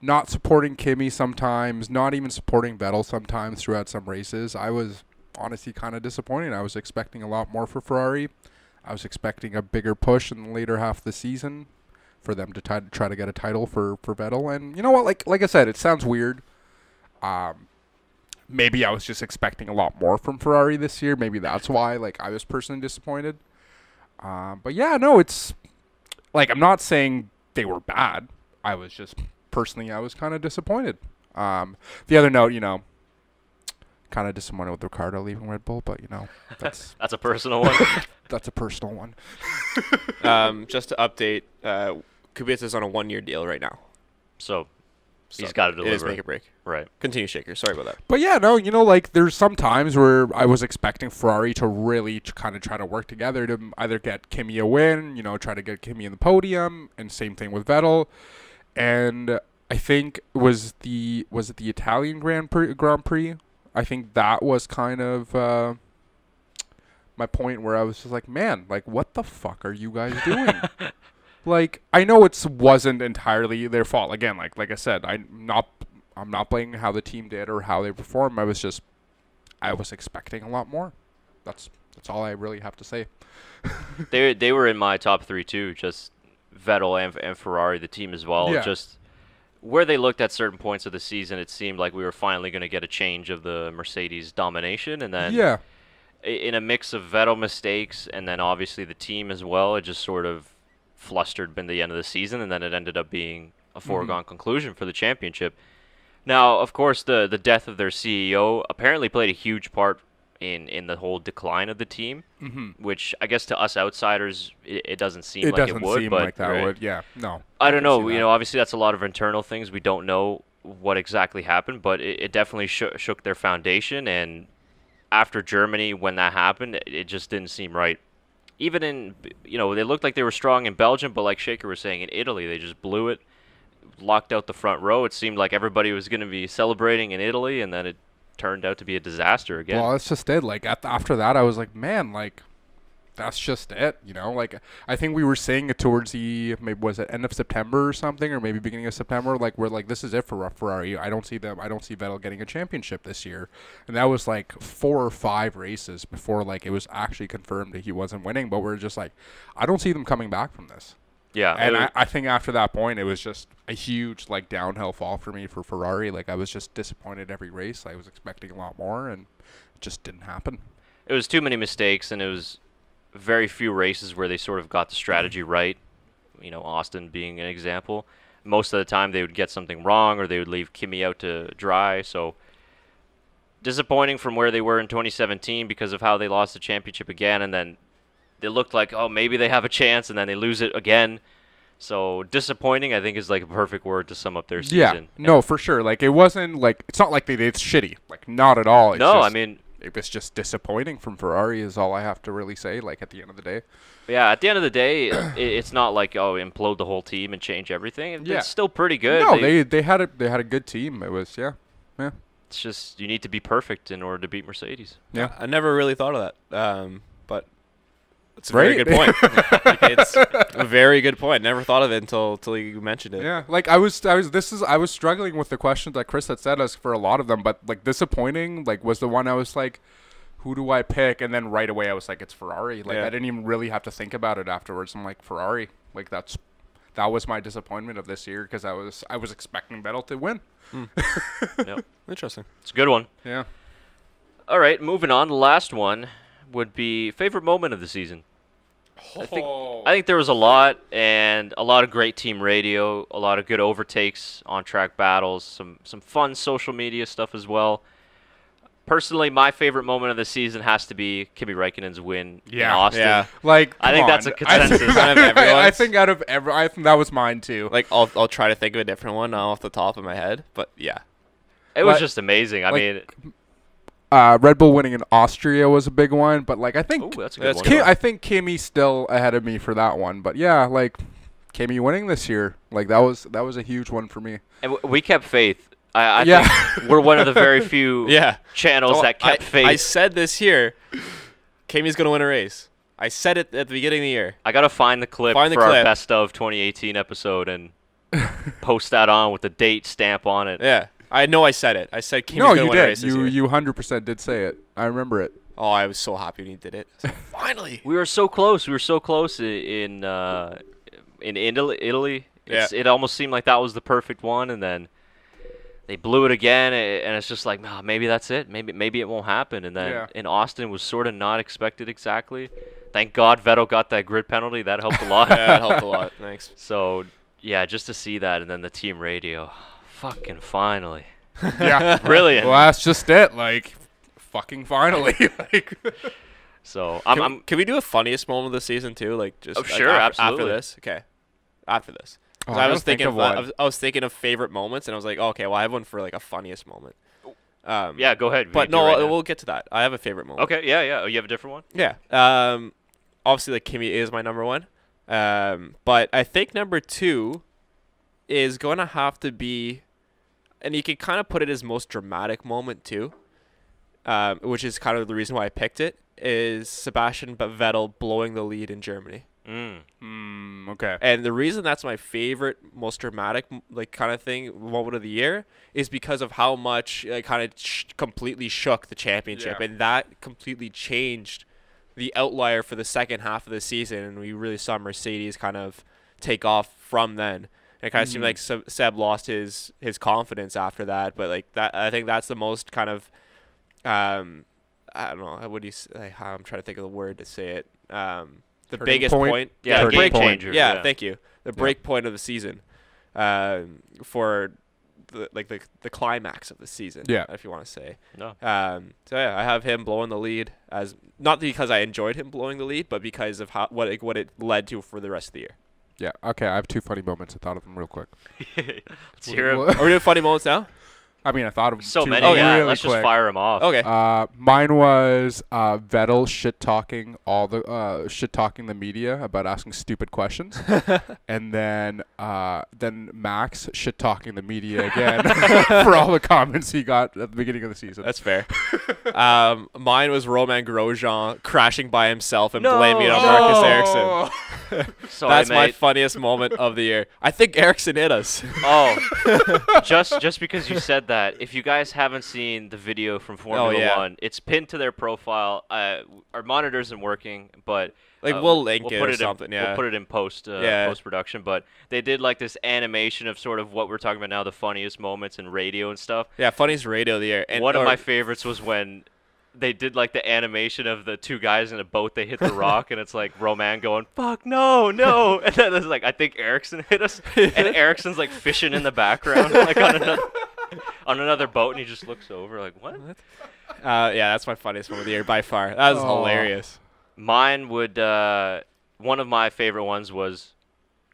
Not supporting Kimi sometimes, not even supporting Vettel sometimes throughout some races. I was honestly kind of disappointed. I was expecting a lot more for Ferrari. I was expecting a bigger push in the later half of the season for them to try to get a title for Vettel. And you know what? Like I said, it sounds weird. Maybe I was just expecting a lot more from Ferrari this year. Maybe that's why I was personally disappointed. But yeah, no, it's I'm not saying they were bad. I was just personally I was kind of disappointed. The other note, kind of disappointed with Ricciardo leaving Red Bull, but that's that's a personal one. That's a personal one. Just to update, Kubica's on a 1-year deal right now. So he's got to deliver. It is make or break. Right. Continue, Shaker. Sorry about that. But yeah, no, there's some times where I was expecting Ferrari to really kind of try to work together to either get Kimi a win, try to get Kimi in the podium, and same thing with Vettel. And I think was it the Italian Grand Prix? I think that was kind of my point where I was just like, man, what the fuck are you guys doing? I know it wasn't entirely their fault. Again, like I said, I'm not blaming how the team did or how they performed. I was expecting a lot more. That's all I really have to say. They were in my top 3 too. Just Vettel and Ferrari, the team as well. Yeah. Just where they looked at certain points of the season, it seemed like we were finally going to get a change of the Mercedes domination, and then in a mix of Vettel mistakes and then obviously the team as well, it just sort of flustered by the end of the season, and then it ended up being a foregone conclusion for the championship. Now, of course, the death of their CEO apparently played a huge part in the whole decline of the team, which I guess to us outsiders, it doesn't seem like it would. It doesn't seem like that would, yeah. No. I don't know. Obviously that's a lot of internal things. We don't know what exactly happened, but it definitely shook their foundation. And after Germany, when that happened, it just didn't seem right. Even in, they looked like they were strong in Belgium, but like Shaker was saying, in Italy, they just blew it, locked out the front row. It seemed like everybody was going to be celebrating in Italy, and then it turned out to be a disaster again. Well, that's just it. After that, I was like, man, that's just it. I think we were saying it towards maybe was it end of September or something, or maybe beginning of September. We're this is it for Ferrari. I don't see Vettel getting a championship this year, and that was 4 or 5 races before it was actually confirmed that he wasn't winning. But we're just I don't see them coming back from this. Yeah, and I think after that point, it was just a huge downhill fall for me for Ferrari. I was just disappointed every race. I was expecting a lot more, and it just didn't happen. It was too many mistakes, and it was very few races where they sort of got the strategy right. Austin being an example. Most of the time, they would get something wrong, or they would leave Kimi out to dry. So disappointing from where they were in 2017 because of how they lost the championship again, and then they looked like, oh, maybe they have a chance, and then they lose it again. So disappointing, I think, is a perfect word to sum up their season. Yeah, no, for sure. It wasn't it's not like they did shitty. Not at all. It's it was just disappointing from Ferrari is all I have to really say, at the end of the day. Yeah, at the end of the day, it's not implode the whole team and change everything. Yeah. It's still pretty good. No, they had a good team. It was, yeah. It's just you need to be perfect in order to beat Mercedes. Yeah. I never really thought of that. But it's a very good point. It's a very good point. Never thought of it until you mentioned it. Yeah, I was struggling with the questions that Chris had said us for a lot of them, but disappointing was the one I was who do I pick? And then right away I was it's Ferrari. I didn't even really have to think about it afterwards. I'm Ferrari. That was my disappointment of this year because I was expecting Vettel to win. Yep. Interesting. It's a good one. Yeah. All right, moving on. The last one would be favorite moment of the season. I think there was a lot, and a lot of great team radio, a lot of good overtakes on track battles, some fun social media stuff as well. personally, my favorite moment of the season has to be Kimi Räikkönen's win in Austin. Yeah. Like, I think that's a consensus. I think I think that was mine too. Like, I'll try to think of a different one now off the top of my head, but yeah. It was just amazing. I mean, Red Bull winning in Austria was a big one, but like I think that's a good one. I think Kimi's still ahead of me for that one. But yeah, like Kimi winning this year, like that was a huge one for me. And we kept faith. I think we're one of the very few channels that kept faith. I said this year, Kimi's going to win a race. I said it at the beginning of the year. I got to find the clip for our Best of 2018 episode and post that on with the date stamp on it. Yeah. I know I said it. I said Kimi's going to win a race this year. You 100% did say it. I remember it. Oh, I was so happy when he did it. Finally. We were so close. We were so close in Italy. It almost seemed like that was the perfect one, and then they blew it again, and it's just like, oh, maybe that's it. Maybe it won't happen. And then in Austin was sort of not expected exactly. Thank God Vettel got that grid penalty. That helped a lot. Yeah, it helped a lot. Thanks. So, yeah, just to see that, and then the team radio. Fucking finally. Yeah. Brilliant. Well, that's just it. Like, fucking finally. Like. So, can we do a funniest moment of the season, too? Like, just sure, absolutely. After this? Okay. After this. I was thinking of favorite moments, and I was like, okay, well, I have one for, like, a funniest moment. Yeah, go ahead. But no, we'll get to that. I have a favorite moment. Okay, yeah. Oh, you have a different one? Yeah. Obviously, like, Kimi is my number one. But I think number two is going to have to be, and you can kind of put it as most dramatic moment too, which is kind of the reason why I picked it, is Sebastian Vettel blowing the lead in Germany. Okay. And the reason that's my favorite, most dramatic, like kind of thing, moment of the year is because of how much it kind of completely shook the championship, and that completely changed the outlier for the second half of the season, and we really saw Mercedes kind of take off from then. It kind of seemed like Seb lost his confidence after that, but like that, I think that's the most kind of, I don't know, what do you say? I'm trying to think of the word to say it. The biggest point. Yeah, the break changer. Yeah, thank you. The break point of the season, for the climax of the season. Yeah, if you want to say. No. So yeah, I have him blowing the lead, as not because I enjoyed him blowing the lead, but because of what it led to for the rest of the year. Yeah. Okay. I have two funny moments. I thought of them real quick. Let's hear 'em. Are we doing funny moments now? I mean, I thought of so two many. Yeah, really let's quick. just fire them off. Okay. Mine was Vettel shit talking the media about asking stupid questions, and then Max shit talking the media again for all the comments he got at the beginning of the season. That's fair. Mine was Romain Grosjean crashing by himself and blaming it on Marcus Ericsson. Sorry, that's mate. my funniest moment of the year. I think Ericsson hit us. Oh, just because you said that. If you guys haven't seen the video from Formula One, it's pinned to their profile. Our monitor isn't working, but we'll link it or something. We'll put it in post production. But they did like this animation of sort of what we're talking about now, the funniest moments in radio and stuff. Yeah, funniest radio of the year. And one of my favorites was when they did like the animation of the two guys in a boat. They hit the rock, and it's like Roman going, "Fuck no!" And then there's like, I think Ericsson hit us, and Ericsson's like fishing in the background, like on another boat, and he just looks over like, "What?" Yeah, that's my funniest moment of the year by far. That was hilarious. Mine would one of my favorite ones was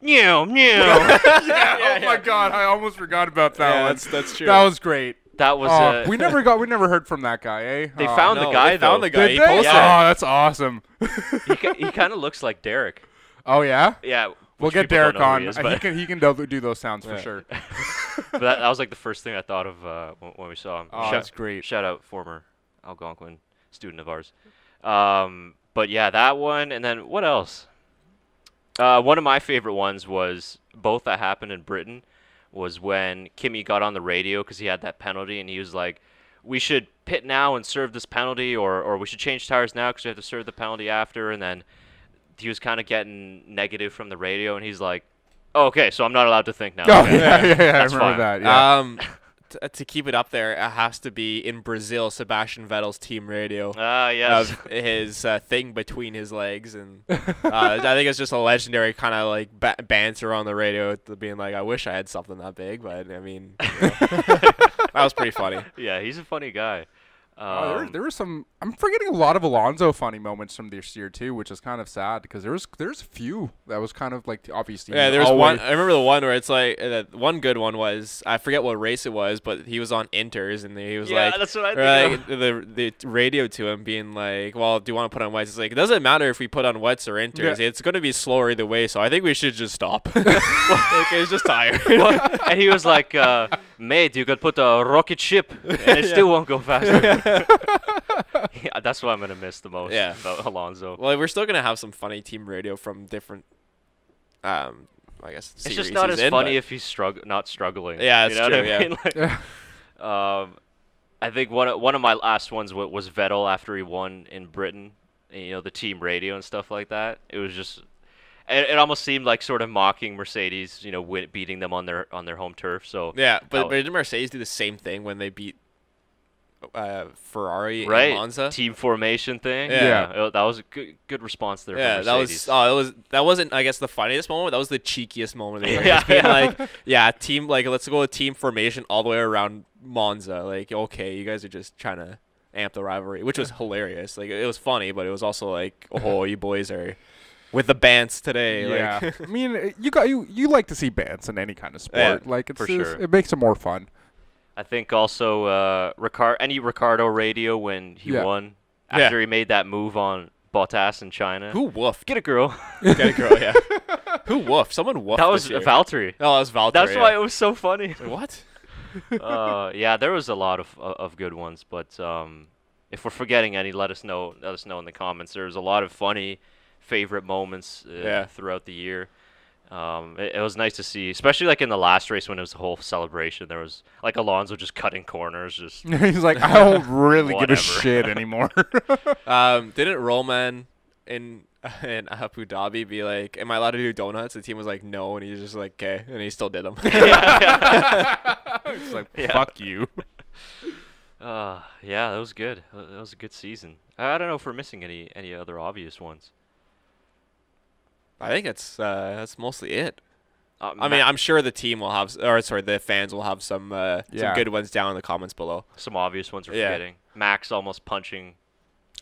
meow. Oh my God, I almost forgot about that one. That's true. That was great. That was we never heard from that guy, eh? They found the guy though. Found the guy. Did they? Oh, that's awesome. He kind of looks like Derek. Oh yeah? Yeah. We'll get Derek on. He can do those sounds for sure. But that was like the first thing I thought of when we saw him. Oh, that's great. Shout out former Algonquin student of ours. But yeah, that one, and then what else? One of my favorite ones was both that happened in Britain. Was when Kimi got on the radio because he had that penalty, and he was like, "We should pit now and serve this penalty, or we should change tires now because we have to serve the penalty after." And then he was kind of getting negative from the radio, and he's like, "Oh, okay, so I'm not allowed to think now." Oh, okay. yeah, I That's remember fine. that. Yeah. To keep it up there, it has to be in Brazil, Sebastian Vettel's team radio. Yes. Of his thing between his legs, and I think it's just a legendary kind of like banter on the radio, being like, "I wish I had something that big," but I mean, that was pretty funny. Yeah, he's a funny guy. There was some. I'm forgetting a lot of Alonso funny moments from this year too, which is kind of sad because there's a few that was kind of like obviously. Yeah, there's one. I remember the one where it's like one good one was I forget what race it was, but he was on Inters and he was like, that's what I think. The radio to him being like, well, do you want to put on wets? It's like it doesn't matter if we put on wets or Inters. Yeah. It's going to be slower either way, so I think we should just stop. Like, he's just tired. And he was like, mate, you could put a rocket ship and it still won't go faster. Yeah, that's what I'm gonna miss the most. Yeah, about Alonso. Well, we're still gonna have some funny team radio from different. I guess it's just not as funny if he's not struggling. Yeah, that's true. I mean? Like, I think one of my last ones was Vettel after he won in Britain. And, the team radio and stuff like that. It was just. It almost seemed like sort of mocking Mercedes, beating them on their home turf. So yeah, but didn't Mercedes do the same thing when they beat Ferrari right. in Monza? Team formation thing. Yeah. That was a good response there. Yeah, from Mercedes. that wasn't I guess the funniest moment. That was the cheekiest moment of the year. Yeah, being like, team let's go with team formation all the way around Monza. Like, okay, you guys are just trying to amp the rivalry, which was hilarious. Like, it was funny, but it was also like, oh, you boys are with the bants today. Yeah, like. I mean, you like to see bants in any kind of sport. Yeah, like, it's for sure. It makes it more fun. I think also Ricardo radio when he won after he made that move on Bottas in China. Who woofed? Get a girl. Get a girl, yeah. Who woofed? Someone woofed. That was Valtteri. Oh, that was Valtteri. That's why it was so funny. Like, what? Yeah, there was a lot of good ones, but if we're forgetting any, let us know in the comments. There's a lot of funny favorite moments throughout the year. It was nice to see, especially like in the last race when it was the whole celebration. There was like Alonso just cutting corners. Just he's like, I don't really give a shit anymore. Didn't Roman in Abu Dhabi be like, am I allowed to do donuts? The team was like, no, and he's just like, okay, and he still did them. It's like, fuck you. Yeah, that was good. That was a good season. I don't know if we're missing any other obvious ones. I think that's mostly it. I mean, I'm sure the team will have, the fans will have some good ones down in the comments below. Some obvious ones we're forgetting. Max almost punching.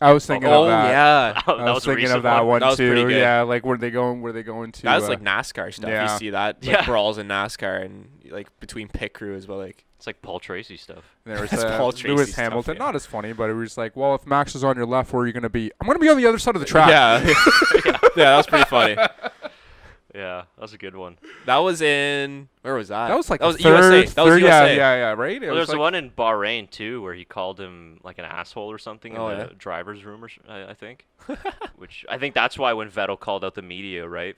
I was thinking of that. Yeah. I was thinking of that one that was too. Pretty good. Yeah, like were they going to? That's like NASCAR stuff. Yeah. You see that like brawls in NASCAR and like between pit crews, but like it's like Paul Tracy stuff. There was Paul Tracy Lewis stuff, Hamilton, not as funny, but it was like, well, if Max is on your left, where are you going to be? I'm going to be on the other side of the track. Yeah, that was pretty funny. Yeah, that was a good one. That was in where was that? That was like USA. That was USA. Yeah, right. Well, there's one in Bahrain too, where he called him like an asshole or something in the driver's room, I think. Which I think that's why when Vettel called out the media, right?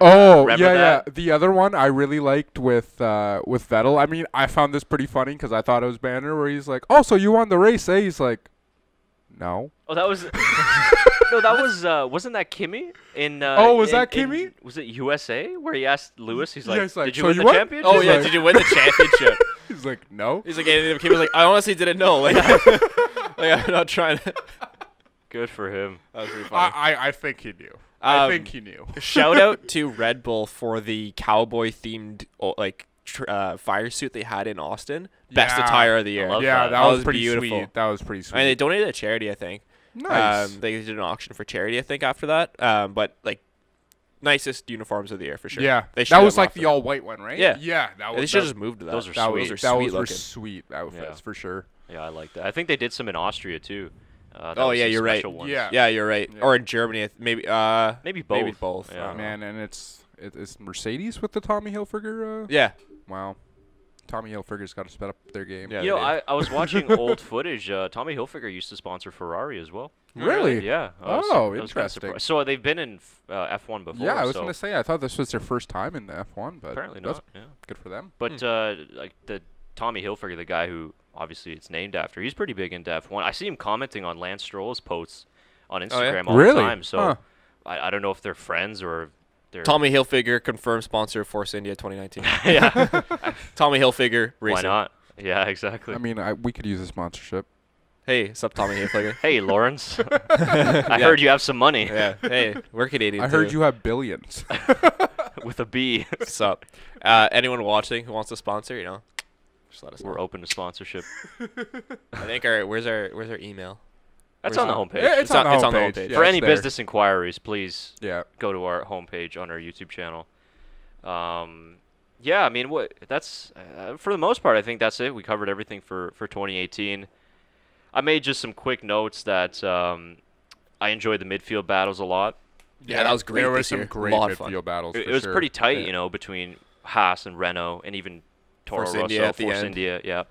Yeah. The other one I really liked with Vettel. I mean, I found this pretty funny because I thought it was banner where he's like, "Oh, so you won the race?" Eh? He's like, "No." Oh, that was. No, that was wasn't that Kimi in? Was that Kimi? Was it USA where he asked Lewis? He's like, "Did you so win the won? championship?" Oh yeah, did you win the championship? He's like, "No." He's like, and Kimi was like, "I honestly didn't know. Like, I'm not trying to." Good for him. That was pretty funny. I think he knew. I think he knew. Shout out to Red Bull for the cowboy themed fire suit they had in Austin. Best attire of the year. That was pretty beautiful. Sweet. That was pretty sweet. And they donated to charity, I think. Nice. They did an auction for charity, I think, after that. But like, nicest uniforms of the year for sure. Yeah, that was like the all white one, right? Yeah, That they should have just moved to that. Those are sweet. Those were sweet outfits for sure. Yeah, I like that. I think they did some in Austria too. You're right. Ones. Yeah, you're right. Yeah. Or in Germany, maybe. Maybe both. Maybe both. Yeah. Man, and it's Mercedes with the Tommy Hilfiger. Yeah. Wow. Tommy Hilfiger's got to sped up their game. Yeah, I was watching old footage. Tommy Hilfiger used to sponsor Ferrari as well. Really? Yeah. Interesting. So they've been in F1 before. Yeah, I was going to say, I thought this was their first time in the F1, but apparently not. Yeah. Good for them. But like the Tommy Hilfiger, the guy who obviously it's named after, he's pretty big into F1. I see him commenting on Lance Stroll's posts on Instagram all the time. So I don't know if they're friends or. Tommy Hilfiger confirmed sponsor of Force India 2019. Yeah. Tommy Hilfiger racing. Why not? Yeah, exactly. I mean, we could use a sponsorship. Hey, what's up, Tommy Hilfiger? Hey, Lawrence. I heard you have some money. Yeah. Hey, we're Canadian. I heard you have billions. With a B. What's up? Anyone watching who wants to sponsor, Just let us know. We're open to sponsorship. I think where's our email? That's on the homepage. It's on the homepage. For any business inquiries, please go to our homepage on our YouTube channel. Yeah, I mean, that's for the most part, I think that's it. We covered everything for 2018. I made just some quick notes that I enjoyed the midfield battles a lot. Yeah, that was great. There were some great midfield battles. It was pretty tight, you know, between Haas and Renault, and even Toro Rosso, Force India. Yeah.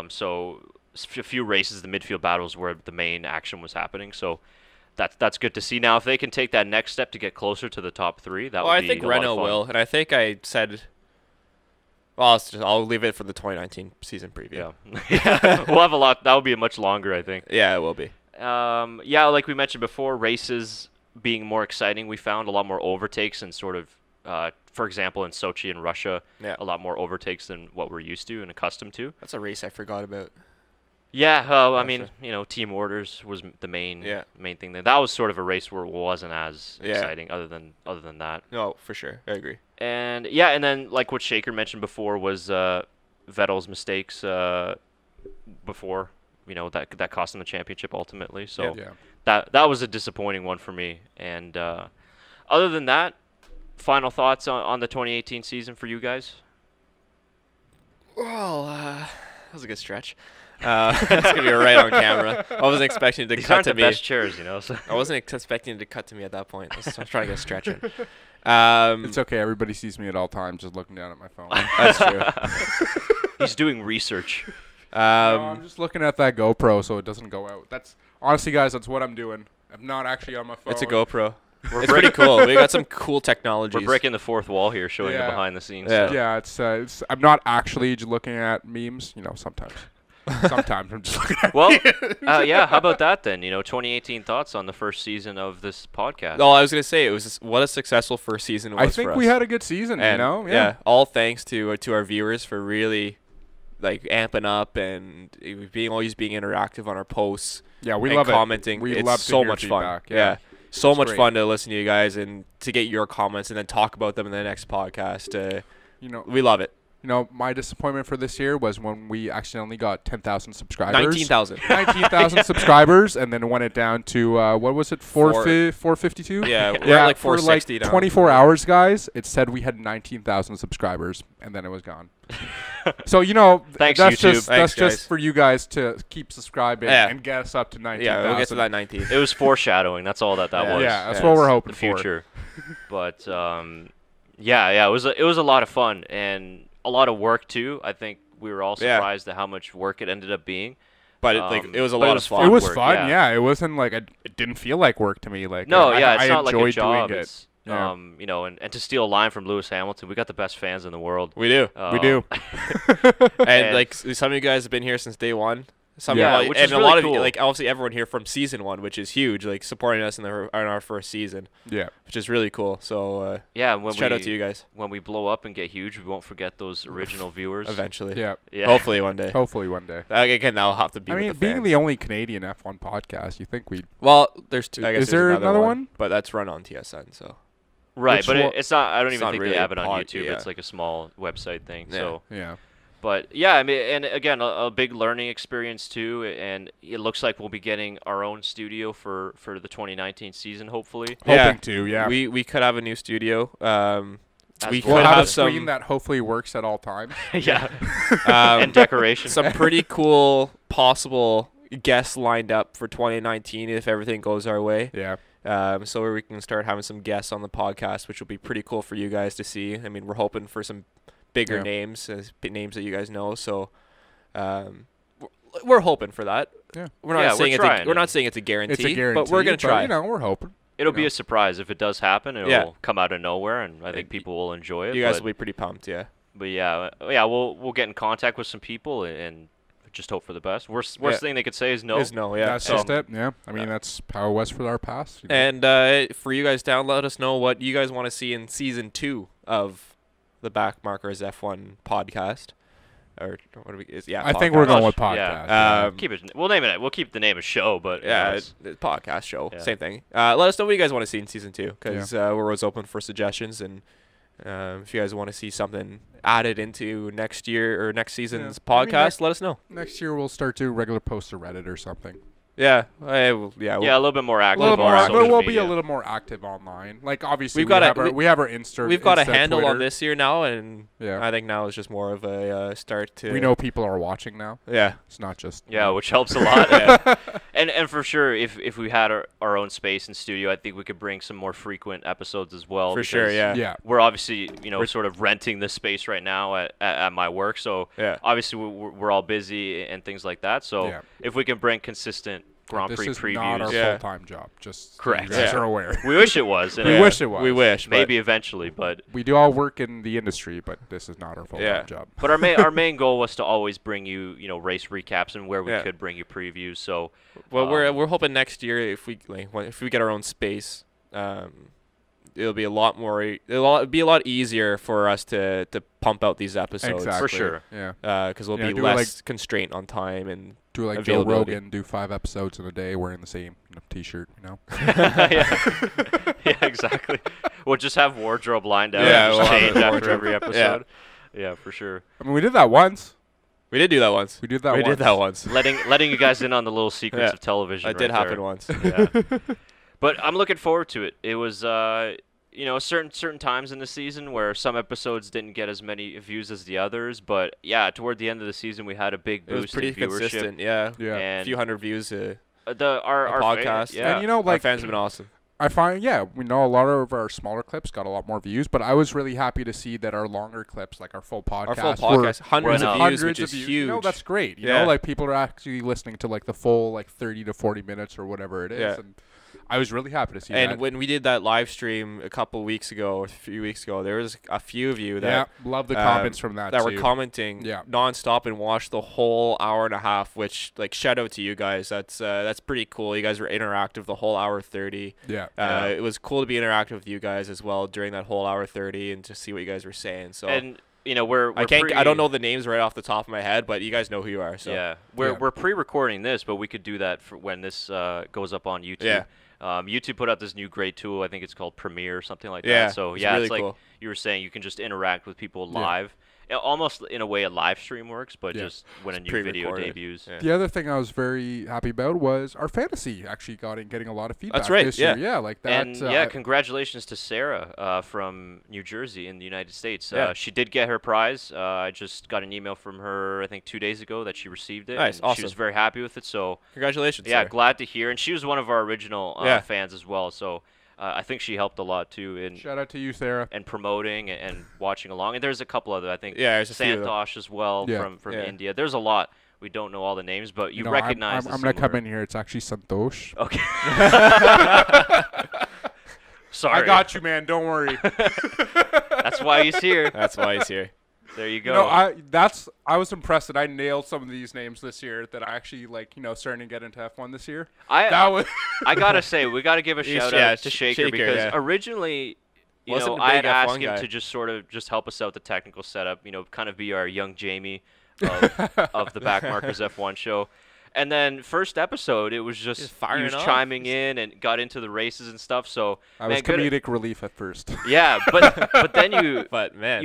So a few races, the midfield battles where the main action was happening. So that's good to see. Now, if they can take that next step to get closer to the top three, that would be a lot of fun. I think Renault will, and I think I said. Well, I'll leave it for the 2019 season preview. Yeah. We'll have a lot. That will be much longer, I think. Yeah, it will be. Yeah, like we mentioned before, races being more exciting. We found a lot more overtakes and sort of, for example, in Sochi in Russia, a lot more overtakes than what we're used to and accustomed to. That's a race I forgot about. Yeah, I mean, you know, team orders was the main thing. That was sort of a race where it wasn't as exciting other than that. No, for sure. I agree. And and then like what Shaker mentioned before was Vettel's mistakes before, you know, that cost him the championship ultimately. So that was a disappointing one for me. And other than that, final thoughts on the 2018 season for you guys? Well, that was a good stretch. It's gonna be right on camera. I wasn't expecting it to These cut aren't to the me. best chairs, you know. So. I wasn't expecting it to cut to me at that point. I was trying to get stretching. It's okay. Everybody sees me at all times, just looking down at my phone. That's true. He's doing research. No, I'm just looking at that GoPro so it doesn't go out. That's honestly, guys, that's what I'm doing. I'm not actually on my phone. It's a GoPro. It's pretty cool. We got some cool technologies. We're breaking the fourth wall here, showing the behind the scenes. Yeah, it's. I'm not actually looking at memes. You know, sometimes. Sometimes I'm just looking at how about that then? You know, 2018 thoughts on the first season of this podcast. No, I was going to say, what a successsul first season was for us. I think we had a good season, and, you know? Yeah, all thanks to our viewers for really like amping up and always being interactive on our posts. Yeah, we love commenting. It's so much fun. Yeah. So much fun to listen to you guys and to get your comments and then talk about them in the next podcast. You know, we love it. You know, my disappointment for this year was when we accidentally got 10,000 subscribers. 19,000. 19,000 subscribers, and then went it down to, what was it, 452? Yeah, we're like 460 for like 24 hours, guys. It said we had 19,000 subscribers, and then it was gone. So, you know, Thanks, that's YouTube. That's just for you guys to keep subscribing and get us up to 19,000. Yeah, we'll get to that 19. It was foreshadowing. That's all that was. Yeah, that's what we're hoping the future. But, it was a lot of fun, and a lot of work too. I think we were all surprised at how much work it ended up being. But it was a lot of fun. It was fun, It wasn't like it didn't feel like work to me. Like it's not like a job. Doing it's, you know, and to steal a line from Lewis Hamilton, we got the best fans in the world. We do. We do. And like some of you guys have been here since day one. Which and is a really lot cool. of like obviously everyone here from season one, which is huge, like supporting us in our first season. Yeah, which is really cool. So shout out to you guys. When we blow up and get huge, we won't forget those original viewers. Eventually, yeah. Hopefully one day. Again, that'll have to be. I mean, being the only Canadian F1 podcast, you think we'd? Well, there's two. I guess is there another one? But that's run on TSN. So. Right, but it's not. I don't even think really they have it on YouTube. Yeah. It's like a small website thing. Yeah. So yeah. But I mean, and again, a big learning experience too, and it looks like we'll be getting our own studio for the 2019 season, hopefully. Hoping to, yeah. We could have a new studio. We could have a screen that hopefully works at all times. Yeah. And decoration. Some pretty cool possible guests lined up for 2019 if everything goes our way. Yeah. So where we can start having some guests on the podcast, which will be pretty cool for you guys to see. I mean, we're hoping for some bigger names that you guys know. So we're hoping for that. Yeah. We're not saying it's a guarantee. But we're gonna try. You know, we're hoping. It'll be a surprise if it does happen. It'll come out of nowhere, and I think people will enjoy it. You guys will be pretty pumped, yeah. But we'll get in contact with some people and just hope for the best. Worst thing they could say is no. That's just it. Yeah. I mean, that's how it was for our past. You know? And for you guys down, let us know what you guys want to see in season 2 of the BackMarkers F1 podcast. Or what do we? I think we're going with podcast. Yeah. Keep it. We'll name it. We'll keep the name of show, but it's podcast show. Yeah. Same thing. Let us know what you guys want to see in season 2, because we're always open for suggestions. And if you guys want to see something added into next year or next season's podcast, let us know. Next year we'll start doing regular posts to Reddit or something. Yeah, a little bit more active. We'll be a little more active online. Like obviously we have our Insta. We've got Insta, a handle Twitter. On this year now, and I think now is just more of a start to. We know people are watching now. Yeah, it's not just. Yeah, which helps a lot. Yeah. And for sure, if we had our own space and studio, I think we could bring some more frequent episodes as well. For sure, yeah. We're obviously we're sort of renting this space right now at my work, so obviously we're all busy and things like that. So if we can bring consistent Grand Prix previews. This is not our full-time job. Just correct. So you guys are aware. We wish it was. We wish it was. We wish. Maybe eventually, but we do all work in the industry, but this is not our full-time job. But our main goal was to always bring you race recaps and where we could bring you previews. So we're hoping next year if we get our own space, it'll be a lot more. It'll be a lot easier for us to pump out these episodes. Exactly. For sure. Yeah. Because we'll be less constraint on time and do like Joe Rogan, do 5 episodes in a day wearing the same T-shirt, yeah, exactly. We'll just have wardrobe lined out. Yeah, we'll change after every episode. Yeah, for sure. I mean, we did that once. We did that once. Letting you guys in on the little secrets of television. That did happen once. Yeah. But I'm looking forward to it. It was certain times in the season where some episodes didn't get as many views as the others, but toward the end of the season we had a big boost in viewership. It was pretty consistent, yeah. And a few hundred views our podcast. And our fans have been awesome. I find, we know a lot of our smaller clips got a lot more views, but I was really happy to see that our longer clips, like our full podcast, hundreds of views, which is huge. That's great. You know, like people are actually listening to like the full 30 to 40 minutes or whatever it is. Yeah. And I was really happy to see that. And when we did that live stream a few weeks ago, there was a few of you that love the comments from that were commenting nonstop and watched the whole hour and a half. Which shout out to you guys. That's pretty cool. You guys were interactive the whole hour 30. It was cool to be interactive with you guys as well during that whole hour 30 and to see what you guys were saying. So and I don't know the names right off the top of my head, but you guys know who you are. So we're pre-recording this, but we could do that for when this goes up on YouTube. Yeah. YouTube put out this new great tool. I think it's called Premiere or something like that. So really it's like cool. You were saying, you can just interact with people live. Almost in a way a live stream works, but just when a new video debuts. The other thing I was very happy about was our fantasy actually getting a lot of feedback. That's right. This year. Yeah, like that. And congratulations to Sarah from New Jersey in the United States. She did get her prize. I just got an email from her, I think 2 days ago, that she received it. Nice, awesome. She was very happy with it. So congratulations. Yeah, Sarah. Glad to hear. And she was one of our original fans as well. So. I think she helped a lot too in shout out to you, Sarah, and promoting and watching along. And there's a couple other, I think, Santosh as well from India. There's a lot. We don't know all the names, but you recognize. I'm gonna come in here. It's actually Santosh. Okay. Sorry, I got you, man. Don't worry. That's why he's here. There you go. I was impressed that I nailed some of these names this year. That I actually starting to get into F1 this year. I gotta say, we gotta give a shout out to Shaker because originally, I had asked him to just sort of help us out with the technical setup. Kind of be our young Jamie of the BackMarkers F1 show. And then first episode, it was just he was chiming in and got into the races and stuff. So I was comedic relief at first. Yeah, but then you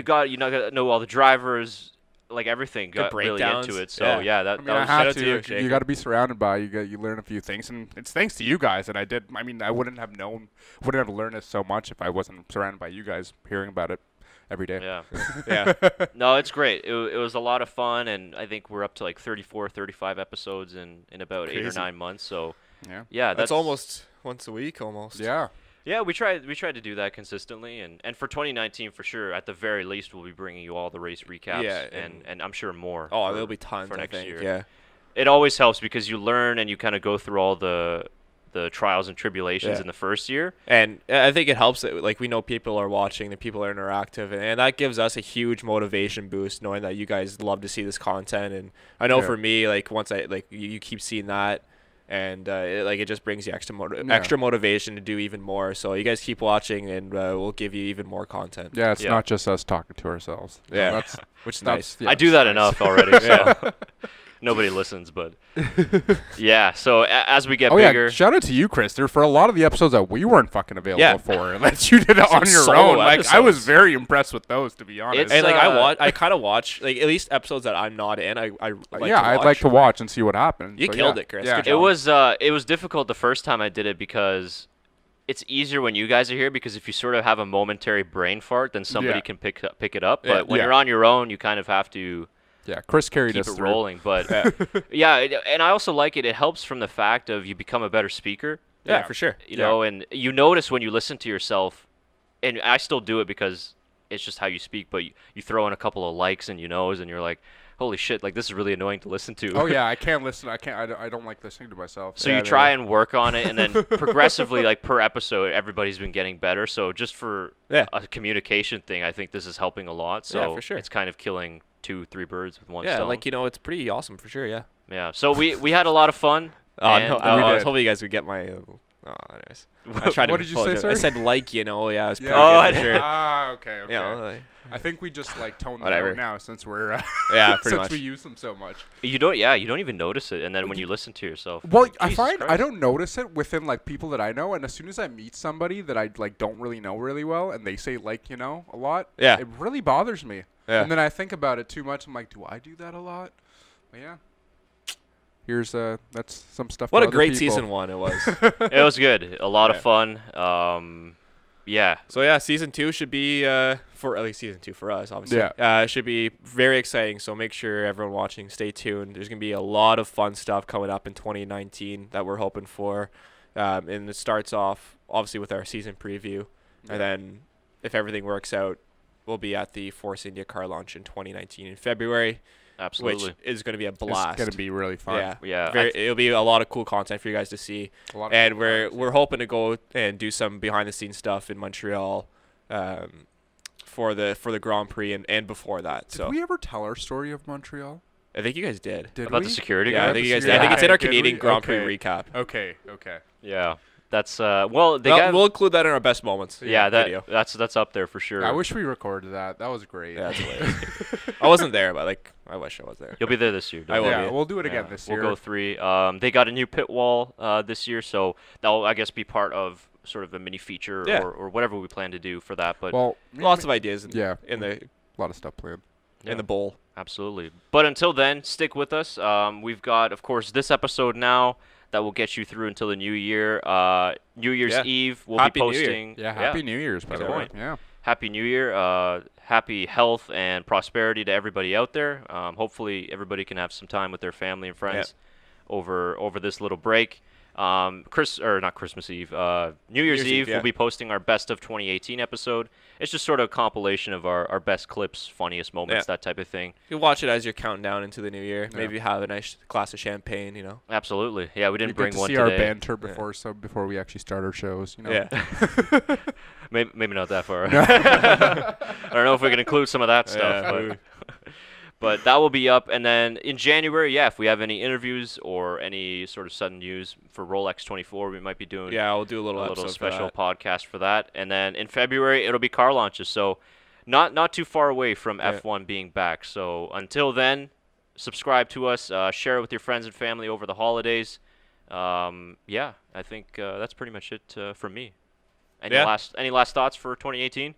got know all the drivers, like everything, got really into it. So that was shout out to you. You got to be surrounded by you learn a few things, and it's thanks to you guys. And I wouldn't have learned it so much if I wasn't surrounded by you guys hearing about it every day. Yeah. No, it's great. It was a lot of fun, and I think we're up to 34, 35 episodes in about 8 or 9 months. So that's almost once a week almost. Yeah, we tried to do that consistently, and for 2019 for sure. At the very least, we'll be bringing you all the race recaps, and I'm sure more. Oh, there'll be tons for next year. Yeah, it always helps because you learn and you kind of go through all the trials and tribulations in the first year. And I think it helps that we know people are watching, that people are interactive, and that gives us a huge motivation boost knowing that you guys love to see this content. And I know for me, once you keep seeing that, and it just brings you extra motivation to do even more. So you guys keep watching, and we'll give you even more content. Yeah, it's not just us talking to ourselves. Yeah, which is nice. I do that enough already. So. nobody listens, but yeah. So as we get bigger, yeah, shout out to you, Chris. For a lot of the episodes that we weren't fucking available for, that you did it on your own. Like I was very impressed with those, to be honest. And like I kind of watch like at least episodes that I'm not in. I'd like to watch and see what happens. You killed it, Chris. Yeah. Good job. It was difficult the first time I did it because it's easier when you guys are here, because if you sort of have a momentary brain fart, then somebody can pick it up. But when you're on your own, you kind of have to Chris carried keep us it rolling. But and I also like it. It helps from the fact of you become a better speaker. Yeah, for sure. You know, and you notice when you listen to yourself, and I still do it because it's just how you speak, but you throw in a couple of likes and and you're like, holy shit, like this is really annoying to listen to. Oh yeah, I can't listen. I don't like listening to myself. So you try and work on it, and then progressively, like per episode, everybody's been getting better. So just for a communication thing, I think this is helping a lot. So for sure. It's kind of killing 2-3 birds with one stone. Yeah, like it's pretty awesome for sure. Yeah. Yeah. So we had a lot of fun. I was hoping you guys would get my. Anyways. What did you say, sir? I said like, yeah, it was pretty good for sure. Okay. I think we just like toned them out now since we're pretty much. We use them so much. You don't even notice it, and then when you listen to yourself. Well, I find Christ. I don't notice it within like people that I know, and as soon as I meet somebody that I like don't really know really well, and they say like a lot, it really bothers me. Yeah. And then I think about it too much. I'm like, do I do that a lot? But yeah. Here's that's some stuff. What for a great people. season 1 it was. It was good. A lot of fun. Yeah. So season 2 should be for at least season 2 for us, obviously. Yeah. It should be very exciting. So make sure everyone watching, stay tuned. There's gonna be a lot of fun stuff coming up in 2019 that we're hoping for. And it starts off obviously with our season preview, and then if everything works out, we'll be at the Force India car launch in 2019 in February. Absolutely. Which is going to be a blast. It's going to be really fun. Yeah. It'll be a lot of cool content for you guys to see. And we're hoping to go and do some behind the scenes stuff in Montreal for the Grand Prix and before that. Did we ever tell our story of Montreal? I think you guys did. About the security guy? Yeah, I think you guys did. I think it's in our Canadian Grand Prix recap. Okay. Yeah. That's we'll include that in our best moments. Yeah, that's up there for sure. I wish we recorded that. That was great. Yeah, that's hilarious. I wasn't there, but I wish I was there. You'll be there this year. I will. Yeah, we'll do it again this year. We'll go 3. They got a new pit wall this year, so that'll I guess be part of sort of a mini feature or whatever we plan to do for that. But lots of ideas. In a the lot of stuff planned in the bowl. Absolutely. But until then, stick with us. We've got, of course, this episode now that will get you through until the new year. New Year's Eve, we'll be posting. Happy New Year's, by the way. Yeah. Happy New Year. Happy health and prosperity to everybody out there. Hopefully, everybody can have some time with their family and friends over this little break. Not Christmas Eve. New Year's Eve, we'll be posting our best of 2018 episode. It's just sort of a compilation of our best clips, funniest moments, that type of thing. You watch it as you're counting down into the new year. Yeah. Maybe have a nice glass of champagne, Absolutely. Yeah, we didn't bring one today. today. See our banter before we actually start our shows, Yeah. maybe not that far. I don't know if we can include some of that stuff. But that will be up. And then in January, if we have any interviews or any sort of sudden news for Rolex 24, we might be doing we'll do a little special podcast for that. And then in February, it'll be car launches. So not too far away from F1 being back. So until then, subscribe to us. Share it with your friends and family over the holidays. I think that's pretty much it from me. Any last thoughts for 2018?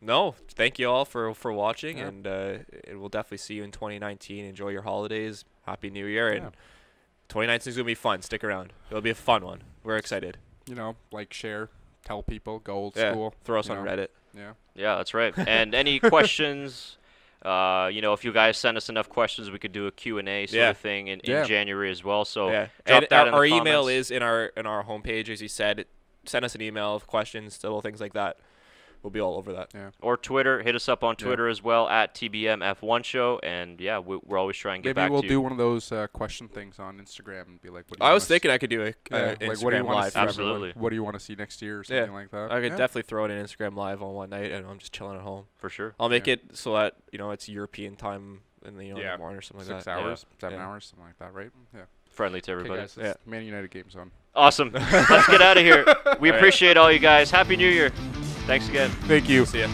No, thank you all for watching, and we'll definitely see you in 2019. Enjoy your holidays. Happy New Year, and 2019 is gonna be fun. Stick around; it'll be a fun one. We're excited. Share, tell people, go old school. Throw us on Reddit. Yeah, that's right. And any questions? If you guys send us enough questions, we could do a Q&A sort of thing in January as well. So drop that in the our comments. email is in our homepage, as you said. Send us an email of questions, little things like that. We'll be all over that. Yeah. Or Twitter. Hit us up on Twitter as well, at TBMF1 Show. And, we're always trying to get back to you. Maybe we'll do one of those question things on Instagram and be like, I was thinking I could do Instagram Live. Absolutely. What do you want to see next year or something like that? I could definitely throw it in Instagram Live on one night, and I'm just chilling at home. For sure. I'll make it so that, it's European time in the, the morning or something like that. 6 hours, 7 hours, something like that, right? Yeah. Friendly to everybody. Okay, guys, Man United game's on. Awesome. Let's get out of here. We appreciate all you guys. Happy New Year. Thanks again. Thank you. See ya.